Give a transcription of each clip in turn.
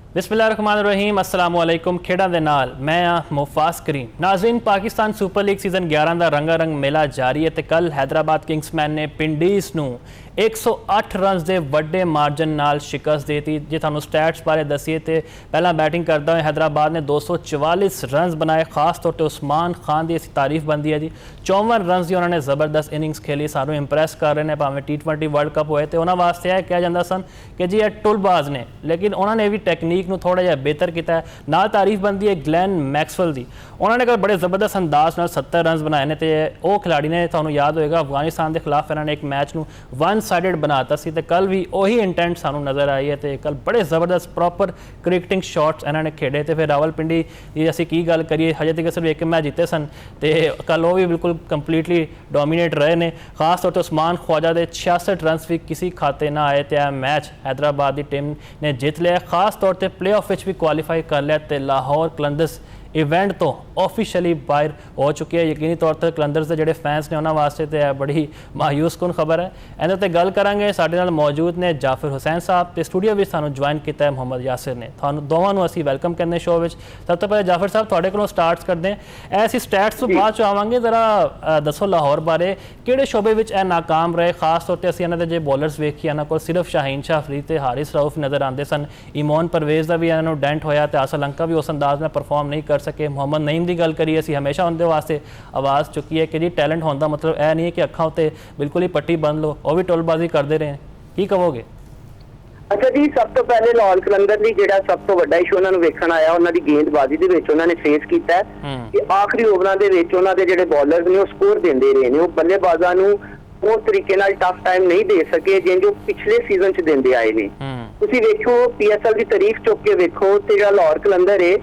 बिस्मिल्लाहिर्रहमानिर्रहीम अस्सलाम वालेकुम। खेड़ा दे नाल मैं मुफास करीम। नाज़रीन, पाकिस्तान सुपर लीग सीज़न 11 का रंगारंग मेला जारी है। तो कल हैदराबाद किंग्समैन ने पिंडीज़ नूं 108 रन के वड्डे मार्जन नाल शिकस्त देती। जे थानू स्टैट्स बारे दसीए तो पहला बैटिंग करता हुए हैदराबाद ने 244 रन बनाए। खास तौर पर उस्मान खान की इस तारीफ बनती है जी। 54 रन की उन्होंने ज़बरदस्त इनिंग्स खेली, सानू इंप्रैस कर रहे हैं। भावें T20 वर्ल्ड कप होए तो उन्होंने वास्ते यह कहा जाता सन कि जी यह टुलबाज ने, लेकिन उन्होंने भी टैक्नीक ਨੂੰ थोड़ा जिहा बेहतर किया है। नाल तारीफ बनती है ग्लैन मैक्सवेल की। उन्होंने कल बड़े ज़बरदस्त अंदाज नाल 70 रन बनाए ने। तो वह खिलाड़ी ने, तुहानू याद होएगा, अफगानिस्तान के खिलाफ इन्होंने एक मैच नू वन साइडेड बनाता सी। तो कल भी वही इंटेंट सानू नज़र आई है। तो कल बड़े ज़बरदस्त प्रॉपर क्रिकेटिंग शॉट्स इन्होंने खेडे। तो फिर रावलपिंडी की असीं की गल करिए, हजे तक सिर्फ एक मैच जीते सन। तो कल वो भी बिल्कुल कंप्लीटली डोमीनेट रहे ने। खास तौर पर उस्मान ख्वाजा के 66 रन भी किसी खाते ना आए। तो यह मैच हैदराबाद की टीम ने जीत लिया। खास तौर पर प्ले ऑफ भी क्वालीफाई कर लिया। तो लाहौर कलंदर्स इवेंट तो ऑफिशियली बाहर हो चुकी है। यकीनी तौर पर कलंदर्स के जोड़े फैंस ने उन्होंने वास्ते तो बड़ी मायूस कुन खबर है। इन्होंने तो गल करांगे। साडे नाल मौजूद ने जाफर हुसैन साहब। तो स्टूडियो में सानू ज्वाइन किया है मोहम्मद यासिर ने। थानू दोवां नू असीं वैलकम करने शो में। सब तो पहले जाफर साहब तुहाडे कोलों स्टार्ट करते हैं। ऐसी स्टैट्स तो बाद च आवांगे, जरा दसो लाहौर बारे किहड़े शोबे विच ए नाकाम रहे। खास तौर पर असीं इन्हां दे जे बॉलर्स वेखीए, इन्हां कोल सिर्फ शाहीन शाह अफरीदी ते हारिस रऊफ नज़र आते सन। इमोन परवेज़ का भी इन्हां नू डेंट होया। तो आसल लंका भी उस अंदाज में परफॉर्म नहीं कर सके। मोहम्मद नईम की गल करिए, असीं हमेशा उनके वास्ते आवाज़ चुकी है कि जी टैलेंट होने का मतलब यह नहीं है कि अखां उत्ते बिल्कुल ही पट्टी बंद लो, वह भी टोलबाजी करते रहे। की कहोगे? अच्छा जी, सब तो पहले लाहौर कलंदर ली जिहड़ा सब तो वड्डा इशू उन्होंने वेखण आया, उन्होंने गेंदबाजी दे विच उन्होंने फेस किया है कि आखिरी ओवरां दे विच उन्हां दे जिहड़े बॉलर्स ने वो स्कोर देंदे रहे ने। वो बल्लेबाजां नूं उस तरीके नाल टफ टाइम नहीं दे सके जिं जो पिछले सीजन च देंदे आए ने। तुसीं वेखो PSL की तारीफ चुक के वेखो तो जिहड़ा लाहौर कलंदर है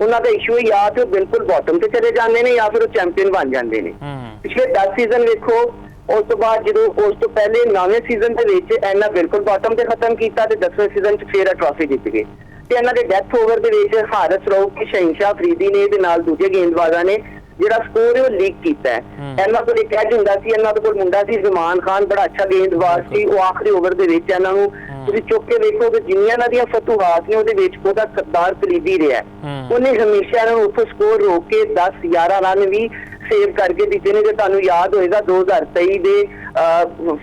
उन्होंने इशू या तो बिल्कुल बॉटम से चले जाते हैं या फिर वो चैंपीयन बन जाते हैं। पिछले 10 सीजन देखो, उस तो बाद जो उस तो पहले 9वें सीजन के इन्हें बिल्कुल बॉटम से खत्म किया, 10वें सीजन फिर ट्रॉफी जीत गए। तो इन्हों के डेथ ओवर के हारिस रऊफ की शाहीन शाह अफरीदी ने दूजे गेंदबाजा ने जिहड़ा स्कोर है वो लीक किया है। इन्हों को एक एज हुंदा सी, इन्हों को मुंडा सी जमान खान, बड़ा अच्छा गेंदबाज सी। वो आखिरी ओवर के इन्हों चुक के देखो कि जिन्नियां इन्हां दियां फतूहात ने उहदे विच ओहदा सरदार कलीदी रहा है। उन्हें हमेशा इन्होंने उत्थों स्कोर रोक के 10-11 रन भी सेव करके दिते ने। जो तुहानू याद होएगा 2023 दे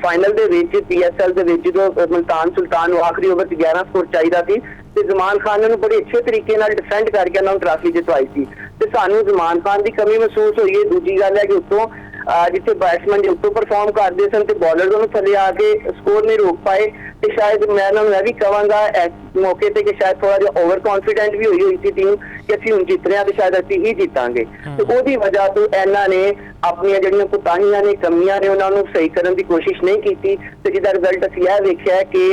फाइनल दे विच PSL दे विच जो मुल्तान सुल्तान आखिरी ओवर 11 स्कोर चाहिदा सी ते जमान खान ने बड़े अच्छे तरीके नाल डिफेंड करके उन्होंने ट्रॉफी जितवाई सी। ते सानू जमान खान की कमी महसूस हुई है। दूजी गल है कि उत्तों जिथे बैट्समैन जो उत्तों परफॉर्म करते सन तो बॉलर उन्होंने थले आके स्कोर नहीं रोक पाए। तो शायद मैं उन्होंने भी कहूँगा इस मौके पर कि शायद थोड़ा जिहा ओवर कॉन्फिडेंट भी हुई थी टीम कि असीं हुण जीत रहे हैं तो शायद असीं ही जीतांगे। तो उसकी वजह तो इन्होंने अपनी जिहड़ियां कोताहियां ने, कमियां ने, उन्होंने सही करने की कोशिश नहीं की। तो जिसका रिजल्ट असीं यह वेखिया कि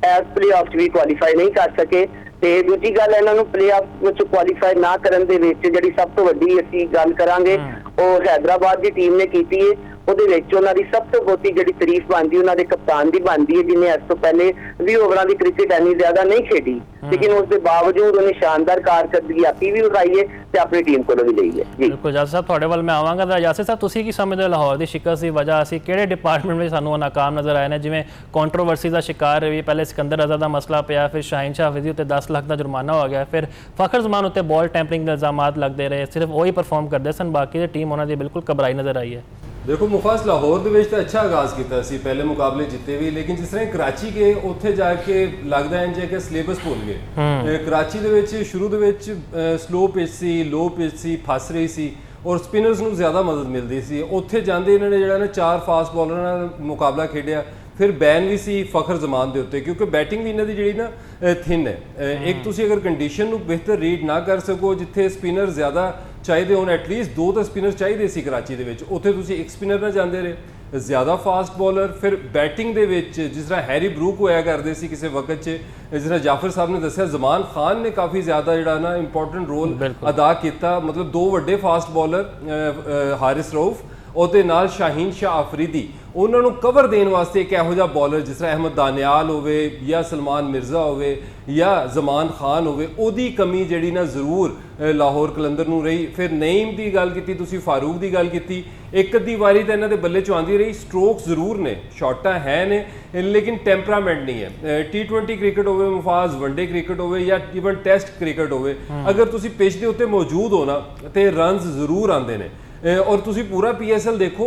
एज प्ले ऑफ भी क्वालीफाई नहीं कर सके। तो दूजी गल इन्होंने प्ले ऑफ क्वालीफाई ना करन दे विच जिहड़ी सब तो वड्डी असीं गल करांगे वो हैदराबाद की टीम ने की है। ਉਹਦੇ ਵਿੱਚ ਉਹਨਾਂ ਦੀ ਸਭ ਤੋਂ ਬਹੁਤੀ ਜਿਹੜੀ ਤਾਰੀਫ ਬਣਦੀ ਉਹਨਾਂ ਦੇ ਕਪਤਾਨ ਦੀ ਬਣਦੀ ਹੈ, ਜਿਨੇ ਇਸ ਤੋਂ ਪਹਿਲੇ 20 ਓਵਰਾਂ ਦੀ ਕ੍ਰਿਕਟ ਇੰਨੀ ਜ਼ਿਆਦਾ ਨਹੀਂ ਖੇਡੀ, लेकिन उसके बावजूद उन्हें शानदार कारकर्दगी आपी भी उठाई है तो अपनी टीम को भी ली है। बिल्कुल यासिर साहब, थोड़े वाल मैं आवांगा। तो यासिर साहब, तुसीं की समझदे लाहौर की शिकस्त की वजह असीं किहड़े डिपार्टमेंट में सानू नाकाम नज़र आए हैं? जिवें कॉन्ट्रोवर्सी का शिकार रही, पहले सिकंदर रजा का मसला पिया, फिर शाहीन शाह अफरीदी उत्ते 10 लाख का जुर्माना हो गया, फिर फखर जमान उत्ते बॉल टैंपरिंग के इल्जामात लगते रहे, सिर्फ वही परफॉर्म करते सन, बाकी टीम उन्होंने बिल्कुल घबराई नज़र आई है। देखो मुफास, लाहौर के तो अच्छा आगाज़ किया सी, पहले मुकाबले जीते भी, लेकिन जिस तरह कराची के उत्थे जाके लगता है कि सिलेबस भुल गए। कराची के शुरू के स्लो पिच सी, लो पिच सी, फस रही सी और स्पिनर्स को ज़्यादा मदद मिलती सी। उत्थे जाते इन्होंने जिहड़ा 4 फास्ट बॉलर नाल मुकाबला खेडिया, फिर बैन भी सी फखर जमान के उत्ते, क्योंकि बैटिंग भी इन्हों की जी ना थिन है। एक तुसीं अगर कंडीशन बेहतर रीड ना कर सको, जिथे स्पिनर ज़्यादा चाहिए होने, एटलीस्ट 2 तो स्पिनर चाहिए सी कराची के, उत्थे तुसीं एक स्पिनर ना जाते रहे, ज़्यादा फास्ट बॉलर। फिर बैटिंग के जिस तरह हैरी ब्रूक होया करते सी किसी वक्त, जिस तरह जाफर साहब ने दसिया, जमान खान ने काफ़ी ज़्यादा जिहड़ा ना इंपॉर्टेंट रोल अदा किया। मतलब 2 वड्डे फास्ट बॉलर हारिस रऊफ और शाहीन शाह अफरीदी ਉਹਨਾਂ ਨੂੰ ਕਵਰ ਦੇਣ ਵਾਸਤੇ ਇੱਕ ਇਹੋ ਜਿਹਾ ਬੋਲਰ ਜਿਸ ਤਰ੍ਹਾਂ ਅਹਿਮਦ ਦਾਨਿਆਲ ਹੋਵੇ ਜਾਂ ਸਲਮਾਨ ਮਿਰਜ਼ਾ ਹੋਵੇ ਜਾਂ ਜ਼ਮਾਨ ਖਾਨ ਹੋਵੇ, ਉਹਦੀ ਕਮੀ ਜਿਹੜੀ ਨਾ ਜ਼ਰੂਰ ਲਾਹੌਰ ਕਲੰਦਰ ਨੂੰ ਰਹੀ। ਫਿਰ ਨਈਮ ਦੀ ਗੱਲ ਕੀਤੀ ਤੁਸੀਂ, ਫਾਰੂਕ ਦੀ ਗੱਲ ਕੀਤੀ, ਇੱਕ ਅੱਧੀ ਵਾਰੀ ਤਾਂ ਇਹਨਾਂ ਦੇ ਬੱਲੇ 'ਚੋਂ ਆਉਂਦੀ ਰਹੀ, ਸਟ੍ਰੋਕ ਜ਼ਰੂਰ ਨੇ, ਸ਼ਾਟਾਂ ਹੈ ਨੇ, ਲੇਕਿਨ ਟੈਂਪਰਾਮੈਂਟ ਨਹੀਂ ਹੈ। T20 ਕ੍ਰਿਕਟ ਹੋਵੇ ਮੁਫਾਜ਼, ਵਨਡੇ ਕ੍ਰਿਕਟ ਹੋਵੇ ਜਾਂ ਈਵਨ ਟੈਸਟ ਕ੍ਰਿਕਟ ਹੋਵੇ, ਅਗਰ ਤੁਸੀਂ ਪਿੱਚ ਦੇ ਉੱਤੇ ਮੌਜੂਦ ਹੋ ਨਾ ਤੇ ਰਨਸ ਜ਼ਰੂਰ ਆਉਂਦੇ ਨੇ। ਔਰ ਤੁਸੀਂ ਪੂਰਾ PSL ਦੇਖੋ,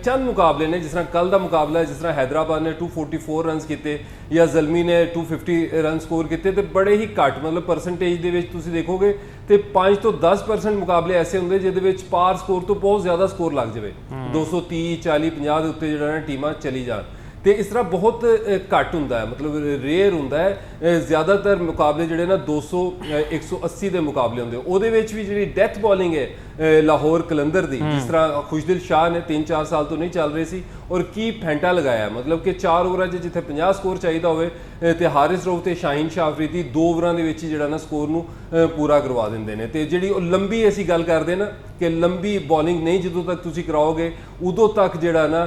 ਚੰਦ ਮੁਕਾਬਲੇ ਨੇ, ਜਿਸ ਤਰ੍ਹਾਂ ਕੱਲ ਦਾ ਮੁਕਾਬਲਾ ਹੈ, ਜਿਸ ਤਰ੍ਹਾਂ ਹੈਦਰਾਬਾਦ ਨੇ 244 ਰਨਸ ਕੀਤੇ ਜਾਂ ਜ਼ਲਮੀ ਨੇ 250 ਰਨ ਸਕੋਰ ਕੀਤੇ, ਤੇ ਬੜੇ ਹੀ ਘੱਟ ਮਤਲਬ ਪਰਸੈਂਟੇਜ ਦੇ ਵਿੱਚ ਤੁਸੀਂ ਦੇਖੋਗੇ ਤੇ 5 ਤੋਂ 10% ਮੁਕਾਬਲੇ ਐਸੇ ਹੁੰਦੇ ਜਿਹਦੇ ਵਿੱਚ ਪਾਰ ਸਕੋਰ ਤੋਂ ਬਹੁਤ ਜ਼ਿਆਦਾ ਸਕੋਰ ਲੱਗ ਜਾਵੇ, 230 40 50 ਦੇ ਉੱਤੇ ਜਿਹੜਾ ਨਾ ਟੀਮਾਂ ਚਲੀ ਜਾਣ। ਤੇ ਇਸ ਤਰ੍ਹਾਂ ਬਹੁਤ ਘੱਟ ਹੁੰਦਾ ਹੈ, ਮਤਲਬ ਰੇਅਰ ਹੁੰਦਾ ਹੈ। ਜ਼ਿਆਦਾਤਰ ਮੁਕਾਬਲੇ ਜਿਹੜੇ ਨਾ 200 180 ਦੇ ਮੁਕਾਬਲੇ ਹੁੰਦੇ, ਉਹਦੇ ਵਿੱਚ ਵੀ ਜਿਹੜੀ ਡੈਥ ਬੋਲਿੰਗ ਹੈ ਲਾਹੌਰ ਕਲੰਦਰ ਦੀ, ਜਿਸ ਤਰ੍ਹਾਂ ਖੁਸ਼ਦਿਲ ਸ਼ਾਹ ਨੇ 3-4 ਸਾਲ ਤੋਂ ਨਹੀਂ ਚੱਲ ਰਹੇ ਸੀ ਔਰ ਕੀ ਫੈਂਟਾ ਲਗਾਇਆ, ਮਤਲਬ ਕਿ 4 ਓਵਰਾਂ 'ਚ ਜਿੱਥੇ 50 ਸਕੋਰ ਚਾਹੀਦਾ ਹੋਵੇ ਤੇ ਹਾਰਿਸ ਰਊਫ ਤੇ ਸ਼ਾਹੀਨ ਸ਼ਾਹ ਅਫਰੀਦੀ 2 ਓਵਰਾਂ ਦੇ ਵਿੱਚ ਹੀ ਜਿਹੜਾ ਨਾ ਸਕੋਰ ਨੂੰ ਪੂਰਾ ਕਰਵਾ ਦਿੰਦੇ ਨੇ। ਤੇ ਜਿਹੜੀ ਉਹ ਲੰਬੀ ਅਸੀਂ ਗੱਲ ਕਰਦੇ ਨਾ ਕਿ ਲੰਬੀ ਬੋਲਿੰਗ ਨਹੀਂ ਜਦੋਂ ਤੱਕ ਤੁਸੀਂ ਕਰਾਓਗੇ ਉਦੋਂ ਤੱਕ ਜਿਹੜਾ ਨਾ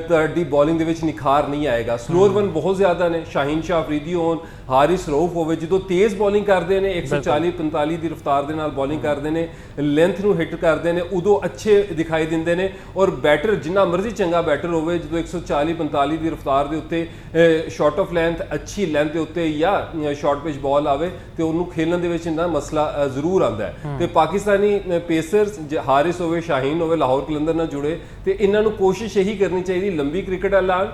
ਤੁਹਾਡੀ ਬੋਲਿੰਗ ਦੇ ਵਿੱਚ ਨਿਖਾਰ ਨਹੀਂ ਆਏਗਾ। ਸਲੋਅਰ ਰਨ ਬਹੁਤ ਜ਼ਿਆਦਾ ਨੇ, ਸ਼ਾਹੀਨ ਸ਼ਾਹ ਅਫਰੀਦੀ ਹੋਣ, ਹਾਰਿਸ ਰਊਫ ਹੋਵੇ, ਜਦੋਂ ਤੇਜ਼ ਬੋਲਿੰਗ ਕਰਦੇ ਨੇ 140-45 ਦੀ ਰਫ਼ਤਾਰ ਦੇ ਨਾਲ ਬੋਲਿੰਗ ਕਰਦੇ ਨੇ, ਲੈਂਥ ਨੂੰ ਹਿੱਟ ਕਰਦੇ ਨੇ, ਉਦੋਂ ਅੱਛੇ ਦਿਖਾਈ ਦਿੰਦੇ ਨੇ। ਔਰ ਬੈਟਰ ਜਿੰਨਾ ਮਰਜ਼ੀ ਚੰਗਾ ਬੈਟਰ ਹੋਵੇ, ਜਦੋਂ 140-45 ਦੀ ਰਫ਼ਤਾਰ ਦੇ ਉੱਤੇ ਸ਼ਾਰਟ ਆਫ ਲੈਂਥ, ਅੱਛੀ ਲੈਂਥ ਦੇ ਉੱਤੇ ਜਾਂ ਸ਼ਾਰਟ ਪਿਚ ਬਾਲ ਆਵੇ ਤੇ ਉਹਨੂੰ ਖੇਲਣ ਦੇ ਵਿੱਚ ਨਾ ਮਸਲਾ ਜ਼ਰੂਰ ਆਉਂਦਾ ਹੈ। ਤੇ ਪਾਕਿਸਤਾਨੀ ਪੇਸਰਸ ਹਾਰਿਸ ਹੋਵੇ, ਸ਼ਾਹੀਨ ਹੋਵੇ, ਲਾਹੌਰ ਕਲੰਦਰ ਨਾਲ ਜੁੜੇ, ਤੇ ਇਹਨਾਂ ਨੂੰ ਕੋਸ਼ਿਸ਼ ਇਹੀ ਕਰਨੀ ਚਾਹੀਦੀ ਲੰਬੀ ਕ੍ਰਿਕਟ ਵਾਲਾ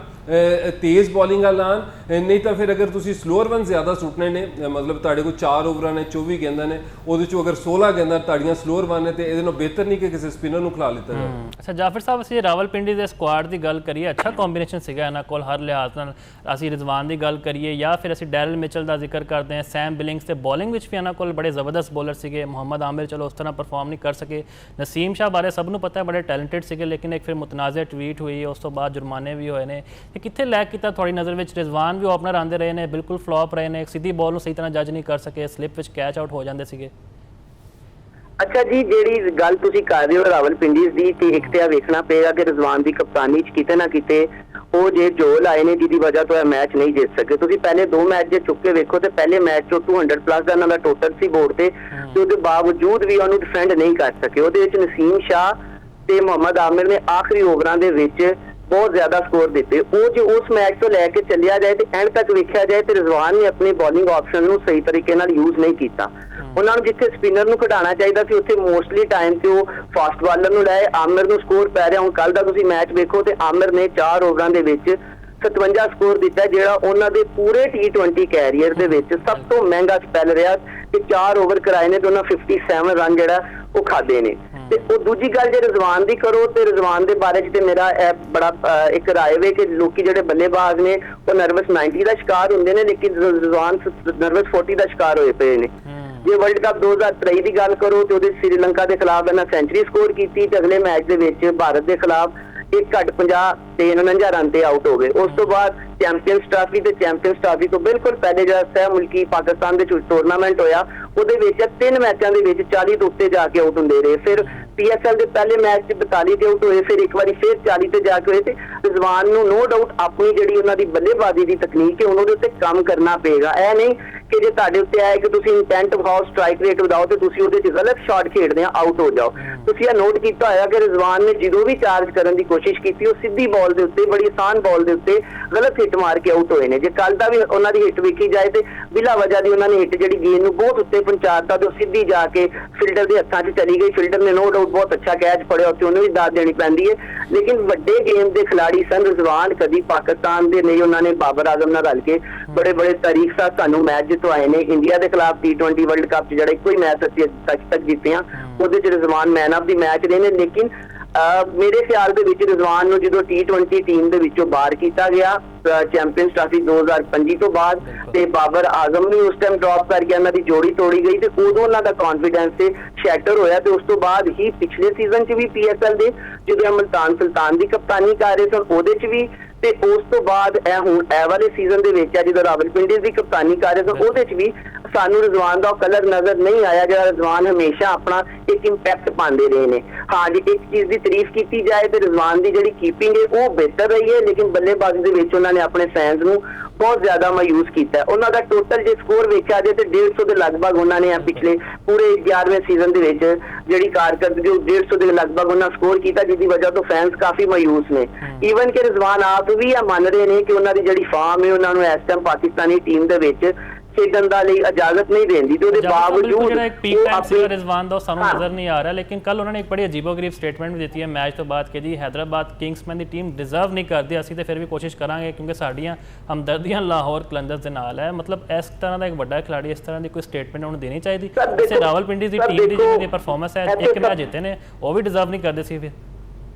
ਤੇਜ਼ ਬੋਲਿੰਗ ਵਾਲਾ, ਨਹੀਂ ਤਾਂ ਫਿਰ ਅਗਰ ਤੁਸੀਂ ਸਲੋਅਰ ਰਨ ਜ਼ਿਆਦਾ ਸੁੱਟਣੇ ਨੇ, ਮਤਲਬ ਤੁਹਾਡੇ ਕੋਲ 4 ਓਵਰਾਂ ਨੇ 24 ਗੇਂਦਾਂ ਨੇ, ਉਹਦੇ ਚੋਂ ਅਗਰ 16 ਗੇਂਦਾਂ ਤੁਹਾਡੀਆਂ ਸਲੋਅਰ ਰਨ ਨੇ ਤੇ ਇਹਦੇ ਨਾਲੋਂ ਬਿਹਤਰ ਨਹੀਂ ਕਿ ਕਿਸੇ ਸਪਿਨਰ ਨੂੰ ਖਿਲਾ ਲਿੱਤਾ ਜਾਵੇ। ਅੱਛਾ ਜਾਫਰ ਸਾਹਿਬ, ਅਸੀਂ ਰਾਵਲਪਿੰਡੀ ਦੇ ਸਕੁਆਡ ਦੀ ਗੱਲ ਕਰੀਏ, ਅੱਛਾ ਕੰਬੀਨੇਸ਼ਨ ਸੀਗਾ ਇਹਨਾਂ ਕੋਲ ਹਰ ਲਿਹਾਜ਼ ਨਾਲ। ਅਸੀਂ ਰਿਜ਼ਵਾਨ ਦੀ ਗੱਲ ਕਰੀਏ ਜਾਂ ਫਿਰ ਅਸੀਂ ਡੈਰਲ ਮਿਚਲ ਦਾ ਜ਼ਿਕਰ ਕਰਦੇ ਹਾਂ, ਸੈਮ ਬਿਲਿੰਗਸ, ਤੇ ਬੋਲਿੰਗ ਵਿੱਚ ਵੀ ਇਹਨਾਂ ਕੋਲ ਬੜੇ ਜ਼ਬਰਦਸਤ ਬੋਲਰ ਸੀਗੇ। ਮੁਹੰਮਦ ਆਮਿਰ ਚਲੋ ਉਸ ਤਰ੍ਹਾਂ ਪਰਫਾਰਮ ਨਹੀਂ ਕਰ ਸਕੇ। ਨਸੀਮ ਸ਼ਾਹ ਬਾਰੇ ਸਭ ਨੂੰ ਪਤਾ ਹੈ ਬੜੇ ਟੈਲੈਂਟਡ ਸੀਗੇ, ਲੇਕਿਨ ਇੱਕ ਫਿਰ ਮੁਤਨਾਜ਼ਿਆ ਟਵੀਟ ਹੋਈ, ਉਸ ਤੋਂ ਬਾਅਦ ਜੁਰਮਾਨੇ ਵੀ ਹੋਏ ਨੇ। ਤੇ ਕਿੱਥੇ ਲੈਕ ਕੀਤਾ ਤੁਹਾਡੀ ਨਜ਼ਰ ਵਿੱਚ? ਰਿਜ਼ਵਾਨ ਵੀ ਓਪਨਰ ਆਉਂਦੇ ਰਹੇ ਨੇ, ਬਿਲਕੁਲ ਫਲॉप ਰਹੇ ਨੇ, ਸਿੱਧੀ ਬਾਲ ਨੂੰ ਸਹੀ ਤਰ੍ਹਾਂ ਜੱਜ ਨਹੀਂ ਕਰ ਸਕੇ, ਸਲਿੱਪ ਵਿੱਚ ਕੈਚ ਆਊਟ ਹੋ ਜਾਂਦੇ ਸੀਗੇ। ਅੱਛਾ ਜੀ, ਜਿਹੜੀ ਗੱਲ ਤੁਸੀਂ ਕਰ ਰਹੇ ਹੋ ਰਾਵਲਪਿੰਡੀ ਦੀ, ਤੇ ਇੱਕ ਤੇ ਆ ਵੇਖਣਾ ਪਏਗਾ ਕਿ ਰਿਜ਼ਵਾਨ ਦੀ ਕਪਤਾਨੀ 'ਚ ਕਿਤੇ ਨਾ ਕਿਤੇ ਉਹ ਜੇ ਜੋਲ ਆਏ ਨੇ ਜਿਹਦੀ ਵਜ੍ਹਾ ਤੋਂ ਇਹ ਮੈਚ ਨਹੀਂ ਜਿੱਤ ਸਕੇ। ਤੁਸੀਂ ਪਹਿਲੇ 2 ਮੈਚ ਜੇ ਚੁੱਕ ਕੇ ਵੇਖੋ ਤੇ ਪਹਿਲੇ ਮੈਚ 'ਚੋਂ 200 ਪਲੱਸ ਦਾ ਇਹਨਾਂ ਦਾ ਟੋਟਲ ਸੀ ਬੋਰਡ ਤੇ ਉਹਦੇ ਬਾਵਜੂਦ ਵੀ ਉਹਨੂੰ ਡਿਫੈਂਡ ਨਹੀਂ ਕਰ ਸਕੇ। ਉਹਦੇ ਵਿੱਚ ਨਸੀਮ ਸ਼ਾਹ ਤੇ ਮੁਹੰਮਦ ਆਮਿਰ ਨੇ ਆਖਰੀ ਓਵਰਾਂ ਦੇ ਵਿੱਚ ਬਹੁਤ ਜ਼ਿਆਦਾ ਸਕੋਰ ਦਿੱਤੇ। ਉਹ ਜੇ ਉਸ ਮੈਚ ਤੋਂ ਲੈ ਕੇ ਚੱਲਿਆ ਜਾਏ ਤੇ ਐਂਡ ਤੱਕ ਵੇਖਿਆ ਜਾਏ ਤੇ ਰਿਜ਼ਵਾਨ ਨੇ ਆਪਣੀ ਬੋਲਿੰਗ ਆਪਸ਼ਨ ਨੂੰ ਸਹੀ ਤਰੀਕੇ ਨਾਲ ਯੂਜ਼ ਨਹੀਂ ਕੀਤਾ। ਉਹਨਾਂ ਨੂੰ ਜਿੱਥੇ ਸਪਿਨਰ ਨੂੰ ਖਿਡਾਉਣਾ ਚਾਹੀਦਾ ਸੀ ਉੱਥੇ ਮੋਸਟਲੀ ਟਾਈਮ ਤੇ ਉਹ ਫਾਸਟ ਬਾਲਰ ਨੂੰ ਲਾਏ। ਆਮਿਰ ਨੂੰ ਸਕੋਰ ਪੈ ਰਿਹਾ, ਹੁਣ ਕੱਲ ਦਾ ਤੁਸੀਂ ਮੈਚ ਵੇਖੋ ਤੇ ਆਮਿਰ ਨੇ 4 ਓਵਰਾਂ ਦੇ ਵਿੱਚ 57 ਸਕੋਰ ਦਿੱਤਾ, ਜਿਹੜਾ ਉਹਨਾਂ ਦੇ ਪੂਰੇ T20 ਕੈਰੀਅਰ ਦੇ ਵਿੱਚ ਸਭ ਤੋਂ ਮਹਿੰਗਾ ਸਪੈਲ ਰਿਹਾ। ਤੇ 4 ਓਵਰ ਕਰਾਏ ਨੇ ਤੇ ਉਹਨਾਂ 57 ਰਨ ਜਿਹੜਾ ਉਹ ਖਾਦੇ ਨੇ। ਤੇ ਉਹ ਦੂਜੀ ਗੱਲ ਜੇ ਰਿਜ਼ਵਾਨ ਦੀ ਕਰੋ ਤੇ ਰਿਜ਼ਵਾਨ ਦੇ ਬਾਰੇ 'ਚ ਤੇ ਮੇਰਾ ਇਹ ਬੜਾ ਇੱਕ ਰਾਏ ਵੇ ਕਿ ਲੋਕੀ ਜਿਹੜੇ ਬੱਲੇਬਾਜ਼ ਨੇ ਉਹ ਨਰਵਸ 90 ਦਾ ਸ਼ਿਕਾਰ ਹੁੰਦੇ ਨੇ, ਲੇਕਿਨ ਰਿਜ਼ਵਾਨ ਨਰਵਸ 40 ਦਾ ਸ਼ਿਕਾਰ ਹੋਏ ਪਏ ਨੇ। ਜੇ ਵਰਲਡ ਕੱਪ 2023 ਦੀ ਗੱਲ ਕਰੋ ਤੇ ਉਹਦੇ ਸ੍ਰੀਲੰਕਾ ਦੇ ਖਿਲਾਫ ਇਹਨਾਂ ਸੈਂਚੁਰੀ ਸਕੋਰ ਕੀਤੀ ਤੇ ਅਗਲੇ ਮੈਚ ਦੇ ਵਿੱਚ ਭਾਰਤ ਦੇ ਖਿਲਾਫ 1.50 ਤੇ 49 ਰਨ ਤੇ ਆਊਟ ਹੋ ਗਏ। ਉਸ ਤੋਂ ਬਾਅਦ ਚੈਂਪੀਅਨਸ ਟਰਾਫੀ ਤੇ ਚੈਂਪੀਅਨਸ ਟਰਾਫੀ ਤੋਂ ਬਿਲਕੁਲ ਪਹਿਲੇ ਜਿਹੜਾ ਸਹਿ ਮੁਲਕੀ ਪਾਕਿਸਤਾਨ ਦੇ ਟੂਰਨਾਮੈਂਟ ਹੋਇਆ ਉਹਦੇ ਵਿੱਚ 3 ਮੈਚਾਂ ਦੇ ਵਿੱਚ 40 ਤੋਂ ਉੱਤੇ ਜਾ ਕੇ ਆਊਟ ਹੁੰਦੇ ਰਹੇ। ਫਿਰ PSL ਦੇ ਪਹਿਲੇ ਮੈਚ 'ਚ 42 ਤੇ ਆਊਟ ਹੋਏ, ਫਿਰ ਇੱਕ ਵਾਰੀ ਫਿਰ 40 ਤੇ ਜਾ ਕੇ ਹੋਏ। ਤੇ ਰਿਜ਼ਵਾਨ ਨੂੰ ਨੋ ਡਾਊਟ ਆਪਣੀ ਜਿਹੜੀ ਉਹਨਾਂ ਦੀ ਬੱਲੇਬਾਜ਼ੀ ਦੀ ਤਕਨੀਕ ਹੈ ਉਹਨਾਂ ਦੇ ਉੱਤੇ ਕੰਮ ਕਰਨਾ ਪਏਗਾ। ਇਹ ਨਹੀਂ ਕਿ ਜੇ ਤੁਹਾਡੇ ਉੱਤੇ ਆਏ ਕਿ ਤੁਸੀਂ ਇੰਟੈਂਟ ਵਿਖਾਓ, ਸਟ੍ਰਾਈਕ ਰੇਟ ਵਧਾਓ ਤੇ ਤੁਸੀਂ ਉਹਦੇ 'ਚ ਗਲਤ ਸ਼ਾਟ ਖੇਡਦੇ ਆ ਆਊਟ ਹੋ ਜਾਓ। ਤੁਸੀਂ ਇਹ ਨੋਟ ਕੀਤਾ ਹੋਇਆ ਕਿ ਰਿਜ਼ਵਾਨ ਨੇ ਜਦੋਂ ਵੀ ਚਾਰਜ ਕਰਨ ਦੀ ਕੋਸ਼ਿਸ਼ ਕੀਤੀ ਉਹ ਸਿੱਧੀ ਬਾਲ ਦੇ ਉੱਤੇ, ਬੜੀ ਆਸਾਨ ਬਾਲ ਦੇ ਉੱਤੇ ਗਲਤ ਹਿੱਟ ਮਾਰ ਕੇ ਆਊਟ ਹੋਏ ਨੇ। ਜੇ ਕੱਲ ਦਾ ਵੀ ਉਹਨਾਂ ਦੀ ਹਿੱਟ ਵੇਖੀ ਜਾਏ ਤੇ ਬਿਲਾ ਵਜ੍ਹਾ ਦੀ ਉਹਨਾਂ ਨੇ ਹਿੱਟ ਜਿਹੜੀ ਗੇਂਦ ਨੂੰ ਬਹੁਤ ਉੱਤੇ ਪਹੁੰਚਾਤਾ ਤੇ ਉਹ ਸਿੱਧੀ ਜਾ ਕੇ ਫਿਲਡਰ ਦੇ ਹੱਥਾਂ 'ਚ ਚਲੀ ਗਈ। ਫਿਲਡਰ ਨੇ ਨੋ ਡਾਊਟ ਬਹੁਤ ਅੱਛਾ ਕੈਚ ਫੜਿਆ, ਉੱਥੇ ਉਹਨੂੰ ਵੀ ਦਾਦ ਦੇਣੀ ਪੈਂਦੀ ਹੈ। ਲੇਕਿਨ ਵੱਡੇ ਗੇਮ ਦੇ ਖਿਲਾੜੀ ਸਨ ਰਿਜ਼ਵਾਨ, ਕਦੀ ਪਾਕਿਸਤਾਨ ਦੇ ਨਹੀਂ, ਉਹਨਾਂ ਨੇ ਬਾਬਰ ਆਜ਼ਮ ਨਾਲ ਰਲ ਕੇ ਬੜੇ ਬੜੇ ਤਾਰੀਖ ਸਾਥ ਸਾਨੂੰ ਮੈਚ ਜਿਤਵਾਏ ਨੇ। ਇੰਡੀਆ ਦੇ ਖਿਲਾਫ T20 ਵਰਲਡ ਕੱਪ 'ਚ ਜਿਹੜਾ ਇੱਕੋ ਹੀ ਮੈਚ ਅਸੀਂ ਅੱਜ ਤੱਕ ਜਿੱਤੇ ਆ, ਉਹਦੇ 'ਚ ਰਿਜ਼ਵਾਨ ਮੈਨ ਆਫ ਦੀ ਮੈਚ ਰਹੇ ਨੇ। ਲੇਕਿਨ ਮੇਰੇ ਖਿਆਲ ਦੇ ਵਿੱਚ ਰਿਜ਼ਵਾਨ ਨੂੰ ਜਦੋਂ T20 ਟੀਮ ਦੇ ਵਿੱਚੋਂ ਬਾਹਰ ਕੀਤਾ ਗਿਆ ਚੈਂਪੀਅਨਸ ਟਰਾਫੀ 2025 ਤੋਂ ਬਾਅਦ ਤੇ ਬਾਬਰ ਆਜ਼ਮ ਵੀ ਉਸ ਟਾਈਮ ਡ੍ਰੌਪ ਕਰ ਗਿਆ, ਉਹਨਾਂ ਦੀ ਜੋੜੀ ਤੋੜੀ ਗਈ ਤੇ ਉਦੋਂ ਉਹਨਾਂ ਦਾ ਕੌਨਫੀਡੈਂਸ ਤੇ ਸ਼ੈਟਰ ਹੋਇਆ। ਤੇ ਉਸ ਤੋਂ ਬਾਅਦ ਹੀ ਪਿਛਲੇ ਸੀਜ਼ਨ 'ਚ ਵੀ PSL ਦੇ ਜਦੋਂ ਮੁਲਤਾਨ ਸੁਲਤਾਨ ਦੀ ਕਪਤਾਨੀ ਕਰ ਰਹੇ ਸਨ ਉਹਦੇ 'ਚ ਵੀ, ਤੇ ਉਸ ਤੋਂ ਬਾਅਦ ਇਹ ਹੁਣ ਇਹ ਵਾਲੇ ਸੀਜ਼ਨ ਦੇ ਵਿੱਚ ਜਦੋਂ ਰਾਵਲਪਿੰਡੀ ਦੀ ਕਪਤਾਨੀ ਕਰ ਰਹੇ ਸਨ ਉਹਦੇ 'ਚ ਵੀ ਸਾਨੂੰ ਰਿਜ਼ਵਾਨ ਦਾ ਕਲਰ ਨਜ਼ਰ ਨਹੀਂ ਆਇਆ ਜਿਹੜਾ ਰਿਜ਼ਵਾਨ ਹਮੇਸ਼ਾ ਆਪਣਾ ਇੱਕ ਇੰਪੈਕਟ ਪਾਉਂਦੇ ਰਹੇ ਨੇ। ਹਾਂ ਜੀ, ਇੱਕ ਚੀਜ਼ ਦੀ ਤਾਰੀਫ ਕੀਤੀ ਜਾਏ ਤੇ ਰਿਜ਼ਵਾਨ ਦੀ ਜਿਹੜੀ ਕੀਪਿੰਗ ਹੈ ਉਹ ਬਿਹਤਰ ਰਹੀ ਹੈ, ਲੇਕਿਨ ਬੱਲੇਬਾਜ਼ੀ ਦੇ ਵਿੱਚ ਉਹਨਾਂ ਨੇ ਆਪਣੇ ਫੈਨਸ ਨੂੰ ਬਹੁਤ ਜ਼ਿਆਦਾ ਮਾਯੂਸ ਕੀਤਾ। ਉਹਨਾਂ ਦਾ ਟੋਟਲ ਜੇ ਸਕੋਰ ਵੇਖਿਆ ਜਾਏ ਤੇ 150 ਦੇ ਲਗਭਗ ਉਹਨਾਂ ਨੇ ਪਿਛਲੇ ਪੂਰੇ 11ਵੇਂ ਸੀਜ਼ਨ ਦੇ ਵਿੱਚ ਜਿਹੜੀ ਕਾਰਕਰਦਗੀ 150 ਦੇ ਲਗਭਗ ਉਹਨਾਂ ਸਕੋਰ ਕੀਤਾ, ਜਿਹਦੀ ਵਜ੍ਹਾ ਤੋਂ ਫੈਨਸ ਕਾਫੀ ਮਾਯੂਸ ਨੇ। ਈਵਨ ਕਿ ਰਿਜ਼ਵਾਨ ਆਪ ਵੀ ਇਹ ਮੰਨ ਰਹੇ ਨੇ ਕਿ ਉਹਨਾਂ ਦੀ ਜਿਹੜੀ ਫਾਰਮ ਹੈ ਉਹਨਾਂ ਨੂੰ ਇਸ ਟਾਈਮ ਪਾਕਿਸਤਾਨੀ ਟੀਮ ਦੇ ਵਿੱਚ ਖੇਡਣ ਦਾ ਲਈ ਇਜਾਜ਼ਤ ਨਹੀਂ ਦਿੰਦੀ ਤੇ ਉਹਦੇ ਬਾਵਜੂਦ ਜਿਹੜਾ ਇੱਕ ਪੀਕ ਟਾਈਮ ਸੀਗਾ ਰਿਜ਼ਵਾਨ ਦਾ ਸਾਨੂੰ ਨਜ਼ਰ ਨਹੀਂ ਆ ਰਿਹਾ। ਲੇਕਿਨ ਕੱਲ ਉਹਨਾਂ ਨੇ ਇੱਕ ਬੜੀ ਅਜੀਬੋ-ਗਰੀਬ ਸਟੇਟਮੈਂਟ ਵੀ ਦਿੱਤੀ ਹੈ ਮੈਚ ਤੋਂ ਬਾਅਦ ਕਿ ਜੀ ਹੈਦਰਾਬਾਦ ਕਿੰਗਸਮੈਨ ਦੀ ਟੀਮ ਡਿਜ਼ਰਵ ਨਹੀਂ ਕਰਦੀ, ਅਸੀਂ ਤੇ ਫਿਰ ਵੀ ਕੋਸ਼ਿਸ਼ ਕਰਾਂਗੇ ਕਿਉਂਕਿ ਸਾਡੀਆਂ ਹਮਦਰਦੀਆਂ ਲਾਹੌਰ ਕਲੰਦਰਸ ਦੇ ਨਾਲ ਹੈ। ਮਤਲਬ ਇਸ ਤਰ੍ਹਾਂ ਦਾ ਇੱਕ ਵੱਡਾ ਖਿਡਾਰੀ ਇਸ ਤਰ੍ਹਾਂ ਦੀ ਕੋਈ ਸਟੇਟਮੈਂਟ ਉਹਨੂੰ ਦੇਣੀ ਚਾਹੀਦੀ। ਵੈਸੇ ਰਾਵਲਪਿੰਡੀ ਦੀ ਟੀਮ ਦੀ ਜਿਹੜੀ ਪਰਫਾਰਮੈਂਸ ਹੈ ਇੱਕ ਮੈਚ ਜਿੱਤੇ ਨੇ ਉਹ ਵੀ ਡਿਜ਼ਰਵ ਨਹੀਂ ਕਰਦੇ ਸੀ। ਫਿਰ